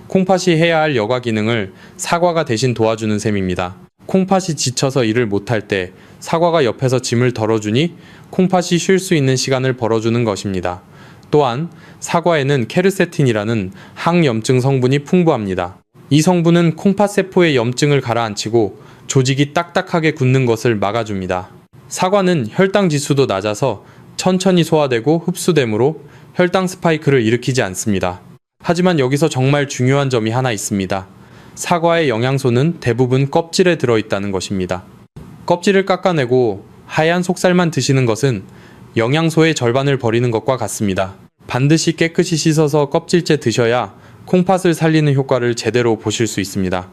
콩팥이 해야 할 여가 기능을 사과가 대신 도와주는 셈입니다. 콩팥이 지쳐서 일을 못할 때 사과가 옆에서 짐을 덜어주니 콩팥이 쉴 수 있는 시간을 벌어주는 것입니다. 또한 사과에는 케르세틴이라는 항염증 성분이 풍부합니다. 이 성분은 콩팥 세포의 염증을 가라앉히고 조직이 딱딱하게 굳는 것을 막아줍니다. 사과는 혈당 지수도 낮아서 천천히 소화되고 흡수되므로 혈당 스파이크를 일으키지 않습니다. 하지만 여기서 정말 중요한 점이 하나 있습니다. 사과의 영양소는 대부분 껍질에 들어있다는 것입니다. 껍질을 깎아내고 하얀 속살만 드시는 것은 영양소의 절반을 버리는 것과 같습니다. 반드시 깨끗이 씻어서 껍질째 드셔야 콩팥을 살리는 효과를 제대로 보실 수 있습니다.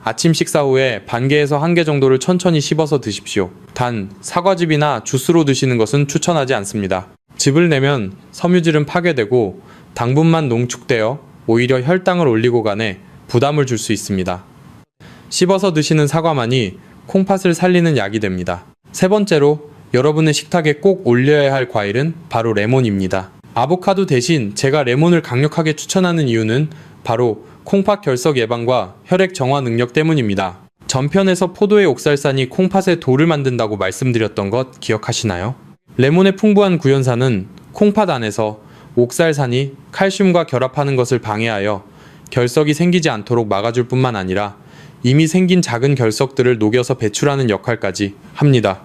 아침 식사 후에 반 개에서 1개 정도를 천천히 씹어서 드십시오. 단, 사과즙이나 주스로 드시는 것은 추천하지 않습니다. 즙을 내면 섬유질은 파괴되고 당분만 농축되어 오히려 혈당을 올리고 가네 부담을 줄 수 있습니다. 씹어서 드시는 사과만이 콩팥을 살리는 약이 됩니다. 세 번째로 여러분의 식탁에 꼭 올려야 할 과일은 바로 레몬입니다. 아보카도 대신 제가 레몬을 강력하게 추천하는 이유는 바로 콩팥 결석 예방과 혈액 정화 능력 때문입니다. 전편에서 포도의 옥살산이 콩팥에 돌을 만든다고 말씀드렸던 것 기억하시나요? 레몬의 풍부한 구연산은 콩팥 안에서 옥살산이 칼슘과 결합하는 것을 방해하여 결석이 생기지 않도록 막아줄 뿐만 아니라 이미 생긴 작은 결석들을 녹여서 배출하는 역할까지 합니다.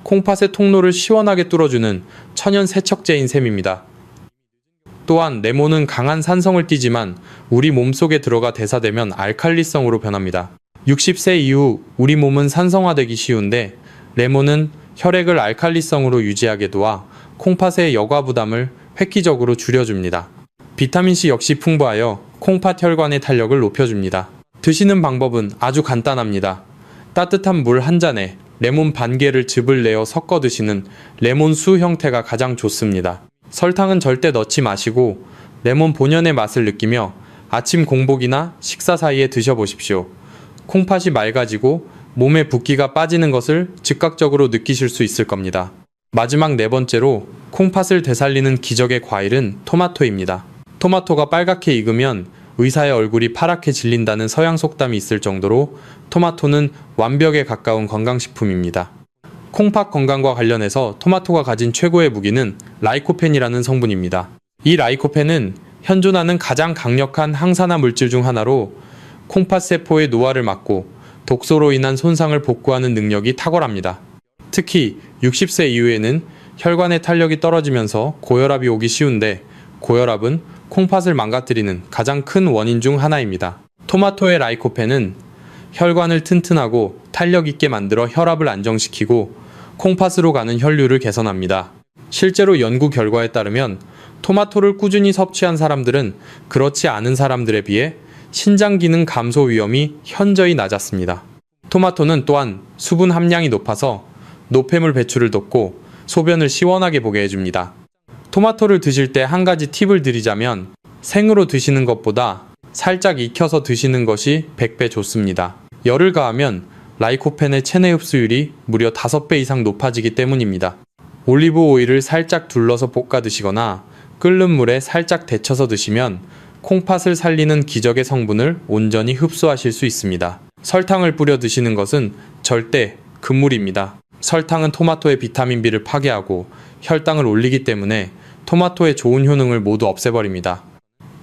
콩팥의 통로를 시원하게 뚫어주는 천연 세척제인 셈입니다. 또한 레몬은 강한 산성을 띠지만 우리 몸속에 들어가 대사되면 알칼리성으로 변합니다. 60세 이후 우리 몸은 산성화되기 쉬운데 레몬은 혈액을 알칼리성으로 유지하게 도와 콩팥의 여과 부담을 획기적으로 줄여줍니다. 비타민C 역시 풍부하여 콩팥 혈관의 탄력을 높여줍니다. 드시는 방법은 아주 간단합니다. 따뜻한 물 한 잔에 레몬 반 개를 즙을 내어 섞어 드시는 레몬수 형태가 가장 좋습니다. 설탕은 절대 넣지 마시고 레몬 본연의 맛을 느끼며 아침 공복이나 식사 사이에 드셔보십시오. 콩팥이 맑아지고 몸에 붓기가 빠지는 것을 즉각적으로 느끼실 수 있을 겁니다. 마지막 네 번째로 콩팥을 되살리는 기적의 과일은 토마토입니다. 토마토가 빨갛게 익으면 의사의 얼굴이 파랗게 질린다는 서양 속담이 있을 정도로 토마토는 완벽에 가까운 건강식품입니다. 콩팥 건강과 관련해서 토마토가 가진 최고의 무기는 라이코펜이라는 성분입니다. 이 라이코펜은 현존하는 가장 강력한 항산화 물질 중 하나로 콩팥 세포의 노화를 막고 독소로 인한 손상을 복구하는 능력이 탁월합니다. 특히 60세 이후에는 혈관의 탄력이 떨어지면서 고혈압이 오기 쉬운데 고혈압은 콩팥을 망가뜨리는 가장 큰 원인 중 하나입니다. 토마토의 라이코펜은 혈관을 튼튼하고 탄력 있게 만들어 혈압을 안정시키고 콩팥으로 가는 혈류를 개선합니다. 실제로 연구 결과에 따르면 토마토를 꾸준히 섭취한 사람들은 그렇지 않은 사람들에 비해 신장 기능 감소 위험이 현저히 낮았습니다. 토마토는 또한 수분 함량이 높아서 노폐물 배출을 돕고 소변을 시원하게 보게 해줍니다. 토마토를 드실 때 한 가지 팁을 드리자면 생으로 드시는 것보다 살짝 익혀서 드시는 것이 100배 좋습니다. 열을 가하면 라이코펜의 체내 흡수율이 무려 5배 이상 높아지기 때문입니다. 올리브 오일을 살짝 둘러서 볶아 드시거나 끓는 물에 살짝 데쳐서 드시면 콩팥을 살리는 기적의 성분을 온전히 흡수하실 수 있습니다. 설탕을 뿌려 드시는 것은 절대 금물입니다. 설탕은 토마토의 비타민 B를 파괴하고 혈당을 올리기 때문에 토마토의 좋은 효능을 모두 없애버립니다.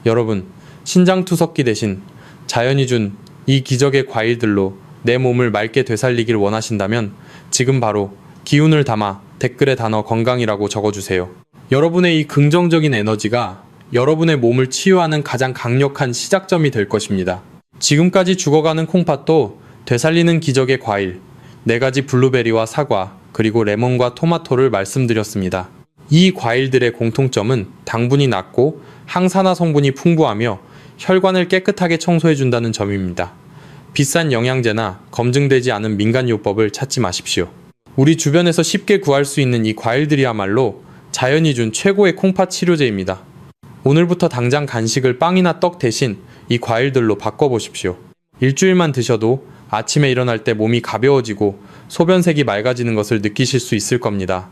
여러분, 신장투석기 대신 자연이 준 이 기적의 과일들로 내 몸을 맑게 되살리길 원하신다면 지금 바로 기운을 담아 댓글에 단어 건강이라고 적어주세요. 여러분의 이 긍정적인 에너지가 여러분의 몸을 치유하는 가장 강력한 시작점이 될 것입니다. 지금까지 죽어가는 콩팥도 되살리는 기적의 과일 4가지 블루베리와 사과 그리고 레몬과 토마토를 말씀드렸습니다. 이 과일들의 공통점은 당분이 낮고 항산화 성분이 풍부하며 혈관을 깨끗하게 청소해준다는 점입니다. 비싼 영양제나 검증되지 않은 민간요법을 찾지 마십시오. 우리 주변에서 쉽게 구할 수 있는 이 과일들이야말로 자연이 준 최고의 콩팥 치료제입니다. 오늘부터 당장 간식을 빵이나 떡 대신 이 과일들로 바꿔보십시오. 일주일만 드셔도 아침에 일어날 때 몸이 가벼워지고 소변색이 맑아지는 것을 느끼실 수 있을 겁니다.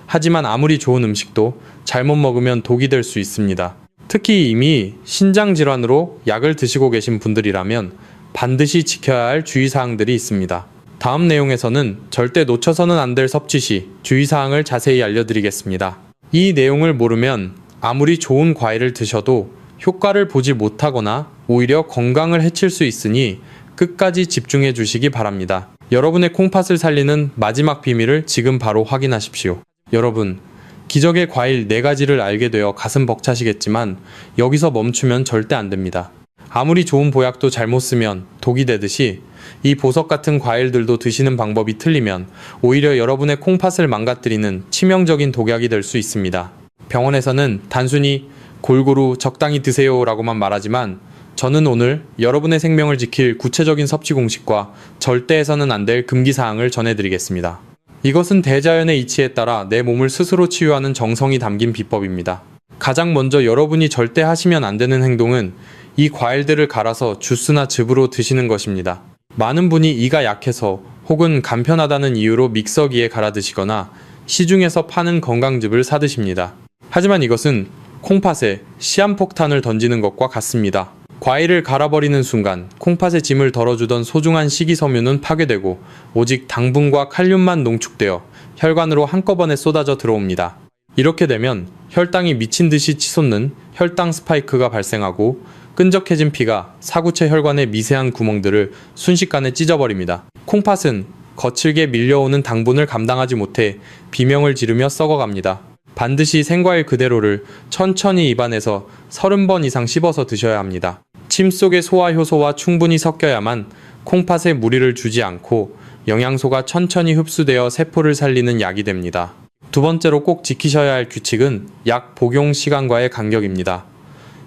하지만 아무리 좋은 음식도 잘못 먹으면 독이 될 수 있습니다. 특히 이미 신장질환으로 약을 드시고 계신 분들이라면 반드시 지켜야 할 주의사항들이 있습니다. 다음 내용에서는 절대 놓쳐서는 안 될 섭취 시 주의사항을 자세히 알려드리겠습니다. 이 내용을 모르면 아무리 좋은 과일을 드셔도 효과를 보지 못하거나 오히려 건강을 해칠 수 있으니 끝까지 집중해 주시기 바랍니다. 여러분의 콩팥을 살리는 마지막 비밀을 지금 바로 확인하십시오. 여러분, 기적의 과일 4가지를 알게 되어 가슴 벅차시겠지만 여기서 멈추면 절대 안 됩니다. 아무리 좋은 보약도 잘못 쓰면 독이 되듯이 이 보석 같은 과일들도 드시는 방법이 틀리면 오히려 여러분의 콩팥을 망가뜨리는 치명적인 독약이 될 수 있습니다. 병원에서는 단순히 골고루 적당히 드세요 라고만 말하지만 저는 오늘 여러분의 생명을 지킬 구체적인 섭취 공식과 절대 해서는 안 될 금기사항을 전해드리겠습니다. 이것은 대자연의 이치에 따라 내 몸을 스스로 치유하는 정성이 담긴 비법입니다. 가장 먼저 여러분이 절대 하시면 안 되는 행동은 이 과일들을 갈아서 주스나 즙으로 드시는 것입니다. 많은 분이 이가 약해서 혹은 간편하다는 이유로 믹서기에 갈아 드시거나 시중에서 파는 건강즙을 사 드십니다. 하지만 이것은 콩팥에 시한폭탄을 던지는 것과 같습니다. 과일을 갈아버리는 순간 콩팥의 짐을 덜어주던 소중한 식이섬유는 파괴되고 오직 당분과 칼륨만 농축되어 혈관으로 한꺼번에 쏟아져 들어옵니다. 이렇게 되면 혈당이 미친 듯이 치솟는 혈당 스파이크가 발생하고 끈적해진 피가 사구체 혈관의 미세한 구멍들을 순식간에 찢어버립니다. 콩팥은 거칠게 밀려오는 당분을 감당하지 못해 비명을 지르며 썩어갑니다. 반드시 생과일 그대로를 천천히 입안에서 30번 이상 씹어서 드셔야 합니다. 침 속의 소화 효소와 충분히 섞여야만 콩팥에 무리를 주지 않고 영양소가 천천히 흡수되어 세포를 살리는 약이 됩니다. 두 번째로 꼭 지키셔야 할 규칙은 약 복용 시간과의 간격입니다.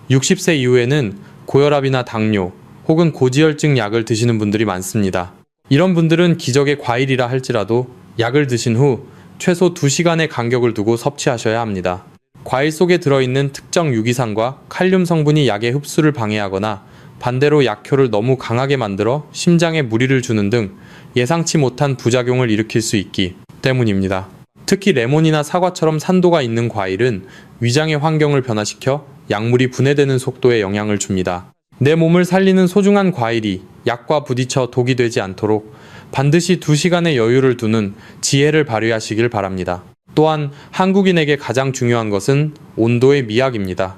60세 이후에는 고혈압이나 당뇨 혹은 고지혈증 약을 드시는 분들이 많습니다. 이런 분들은 기적의 과일이라 할지라도 약을 드신 후 최소 2시간의 간격을 두고 섭취하셔야 합니다. 과일 속에 들어있는 특정 유기산과 칼륨 성분이 약의 흡수를 방해하거나 반대로 약효를 너무 강하게 만들어 심장에 무리를 주는 등 예상치 못한 부작용을 일으킬 수 있기 때문입니다. 특히 레몬이나 사과처럼 산도가 있는 과일은 위장의 환경을 변화시켜 약물이 분해되는 속도에 영향을 줍니다. 내 몸을 살리는 소중한 과일이 약과 부딪혀 독이 되지 않도록 반드시 2시간의 여유를 두는 지혜를 발휘하시길 바랍니다. 또한 한국인에게 가장 중요한 것은 온도의 미학입니다.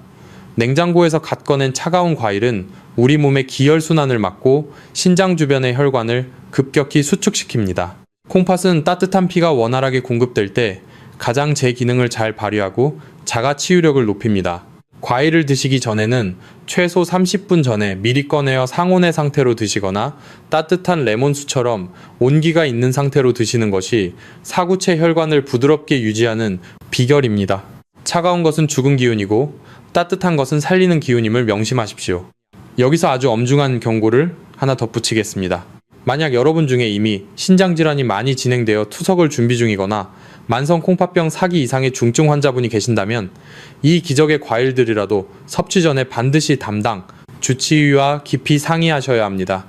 냉장고에서 갓 꺼낸 차가운 과일은 우리 몸의 기혈순환을 막고 신장 주변의 혈관을 급격히 수축시킵니다. 콩팥은 따뜻한 피가 원활하게 공급될 때 가장 제 기능을 잘 발휘하고 자가 치유력을 높입니다. 과일을 드시기 전에는 최소 30분 전에 미리 꺼내어 상온의 상태로 드시거나 따뜻한 레몬수처럼 온기가 있는 상태로 드시는 것이 사구체 혈관을 부드럽게 유지하는 비결입니다. 차가운 것은 죽은 기운이고 따뜻한 것은 살리는 기운임을 명심하십시오. 여기서 아주 엄중한 경고를 하나 덧붙이겠습니다. 만약 여러분 중에 이미 신장질환이 많이 진행되어 투석을 준비 중이거나 만성 콩팥병 4기 이상의 중증 환자분이 계신다면 이 기적의 과일들이라도 섭취 전에 반드시 담당 주치의와 깊이 상의하셔야 합니다.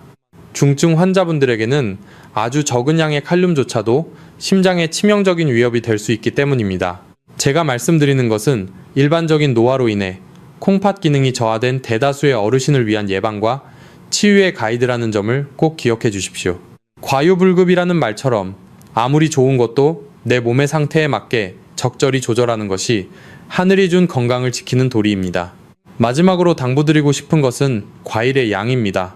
중증 환자분들에게는 아주 적은 양의 칼륨조차도 심장에 치명적인 위협이 될 수 있기 때문입니다. 제가 말씀드리는 것은 일반적인 노화로 인해 콩팥 기능이 저하된 대다수의 어르신을 위한 예방과 치유의 가이드라는 점을 꼭 기억해 주십시오. 과유불급이라는 말처럼 아무리 좋은 것도 내 몸의 상태에 맞게 적절히 조절하는 것이 하늘이 준 건강을 지키는 도리입니다. 마지막으로 당부드리고 싶은 것은 과일의 양입니다.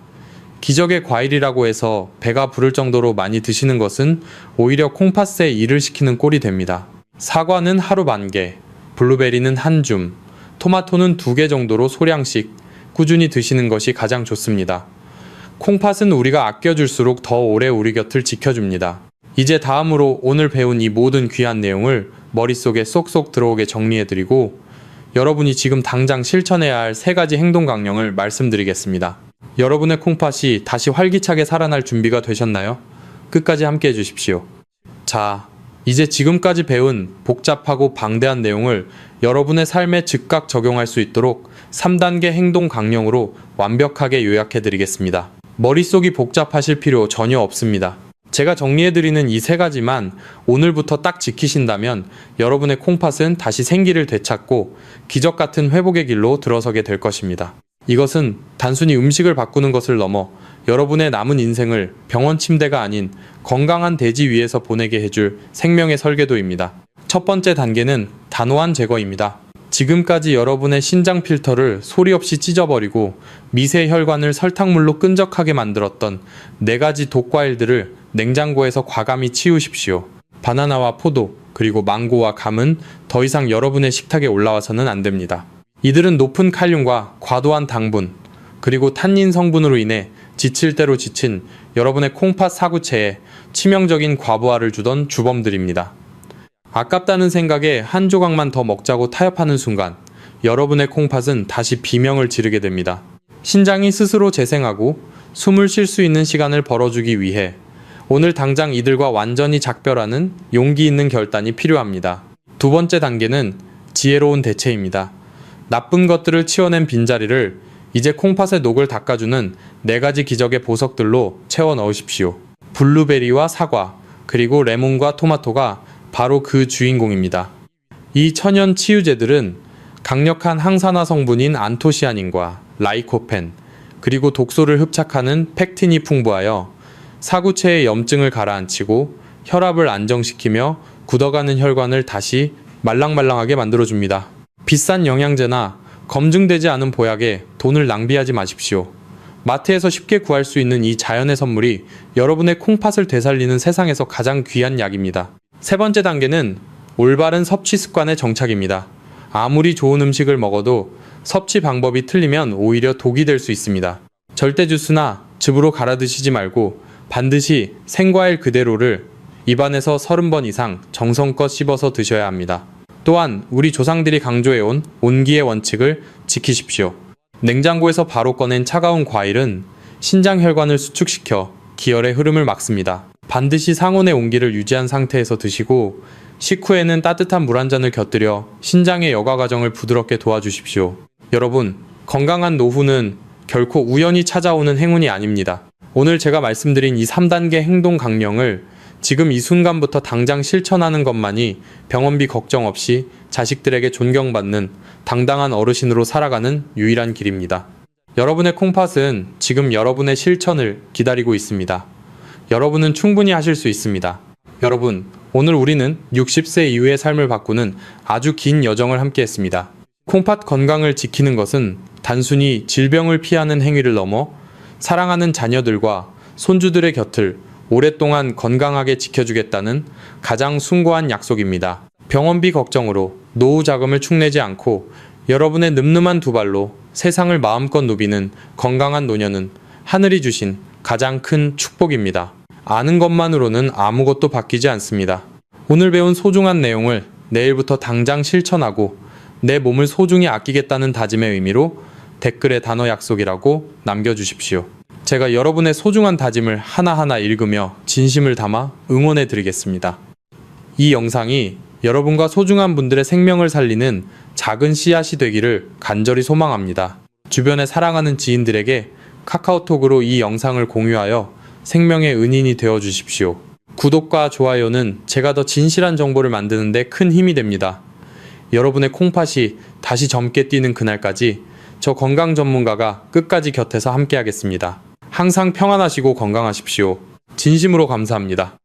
기적의 과일이라고 해서 배가 부를 정도로 많이 드시는 것은 오히려 콩팥에 일을 시키는 꼴이 됩니다. 사과는 하루 반 개, 블루베리는 한 줌, 토마토는 2개 정도로 소량씩 꾸준히 드시는 것이 가장 좋습니다. 콩팥은 우리가 아껴줄수록 더 오래 우리 곁을 지켜줍니다. 이제 다음으로 오늘 배운 이 모든 귀한 내용을 머릿속에 쏙쏙 들어오게 정리해드리고 여러분이 지금 당장 실천해야 할 3가지 행동 강령을 말씀드리겠습니다. 여러분의 콩팥이 다시 활기차게 살아날 준비가 되셨나요? 끝까지 함께 해주십시오. 자, 이제 지금까지 배운 복잡하고 방대한 내용을 여러분의 삶에 즉각 적용할 수 있도록 3단계 행동 강령으로 완벽하게 요약해드리겠습니다. 머릿속이 복잡하실 필요 전혀 없습니다. 제가 정리해드리는 이 3가지만 오늘부터 딱 지키신다면 여러분의 콩팥은 다시 생기를 되찾고 기적같은 회복의 길로 들어서게 될 것입니다. 이것은 단순히 음식을 바꾸는 것을 넘어 여러분의 남은 인생을 병원 침대가 아닌 건강한 대지 위에서 보내게 해줄 생명의 설계도입니다. 첫 번째 단계는 단호한 제거입니다. 지금까지 여러분의 신장 필터를 소리 없이 찢어버리고 미세 혈관을 설탕물로 끈적하게 만들었던 4가지 독과일들을 냉장고에서 과감히 치우십시오. 바나나와 포도, 그리고 망고와 감은 더 이상 여러분의 식탁에 올라와서는 안 됩니다. 이들은 높은 칼륨과 과도한 당분, 그리고 탄닌 성분으로 인해 지칠 대로 지친 여러분의 콩팥 사구체에 치명적인 과부하를 주던 주범들입니다. 아깝다는 생각에 한 조각만 더 먹자고 타협하는 순간 여러분의 콩팥은 다시 비명을 지르게 됩니다. 신장이 스스로 재생하고 숨을 쉴 수 있는 시간을 벌어주기 위해 오늘 당장 이들과 완전히 작별하는 용기 있는 결단이 필요합니다. 2번째 단계는 지혜로운 대체입니다. 나쁜 것들을 치워낸 빈자리를 이제 콩팥의 녹을 닦아주는 4가지 기적의 보석들로 채워 넣으십시오. 블루베리와 사과, 그리고 레몬과 토마토가 바로 그 주인공입니다. 이 천연 치유제들은 강력한 항산화 성분인 안토시아닌과 라이코펜, 그리고 독소를 흡착하는 팩틴이 풍부하여 사구체의 염증을 가라앉히고 혈압을 안정시키며 굳어가는 혈관을 다시 말랑말랑하게 만들어줍니다. 비싼 영양제나 검증되지 않은 보약에 돈을 낭비하지 마십시오. 마트에서 쉽게 구할 수 있는 이 자연의 선물이 여러분의 콩팥을 되살리는 세상에서 가장 귀한 약입니다. 3번째 단계는 올바른 섭취 습관의 정착입니다. 아무리 좋은 음식을 먹어도 섭취 방법이 틀리면 오히려 독이 될 수 있습니다. 절대 주스나 즙으로 갈아 드시지 말고 반드시 생과일 그대로를 입안에서 30번 이상 정성껏 씹어서 드셔야 합니다. 또한 우리 조상들이 강조해온 온기의 원칙을 지키십시오. 냉장고에서 바로 꺼낸 차가운 과일은 신장 혈관을 수축시켜 기혈의 흐름을 막습니다. 반드시 상온의 온기를 유지한 상태에서 드시고 식후에는 따뜻한 물 한 잔을 곁들여 신장의 여과 과정을 부드럽게 도와주십시오. 여러분, 건강한 노후는 결코 우연히 찾아오는 행운이 아닙니다. 오늘 제가 말씀드린 이 3단계 행동 강령을 지금 이 순간부터 당장 실천하는 것만이 병원비 걱정 없이 자식들에게 존경받는 당당한 어르신으로 살아가는 유일한 길입니다. 여러분의 콩팥은 지금 여러분의 실천을 기다리고 있습니다. 여러분은 충분히 하실 수 있습니다. 여러분, 오늘 우리는 60세 이후의 삶을 바꾸는 아주 긴 여정을 함께 했습니다. 콩팥 건강을 지키는 것은 단순히 질병을 피하는 행위를 넘어 사랑하는 자녀들과 손주들의 곁을 오랫동안 건강하게 지켜주겠다는 가장 숭고한 약속입니다. 병원비 걱정으로 노후 자금을 축내지 않고 여러분의 늠름한 두 발로 세상을 마음껏 누비는 건강한 노년은 하늘이 주신 가장 큰 축복입니다. 아는 것만으로는 아무것도 바뀌지 않습니다. 오늘 배운 소중한 내용을 내일부터 당장 실천하고 내 몸을 소중히 아끼겠다는 다짐의 의미로 댓글에 단어 약속이라고 남겨주십시오. 제가 여러분의 소중한 다짐을 하나하나 읽으며 진심을 담아 응원해 드리겠습니다. 이 영상이 여러분과 소중한 분들의 생명을 살리는 작은 씨앗이 되기를 간절히 소망합니다. 주변에 사랑하는 지인들에게 카카오톡으로 이 영상을 공유하여 생명의 은인이 되어 주십시오. 구독과 좋아요는 제가 더 진실한 정보를 만드는 데 큰 힘이 됩니다. 여러분의 콩팥이 다시 젊게 뛰는 그날까지 저 건강 전문가가 끝까지 곁에서 함께 하겠습니다. 항상 평안하시고 건강하십시오. 진심으로 감사합니다.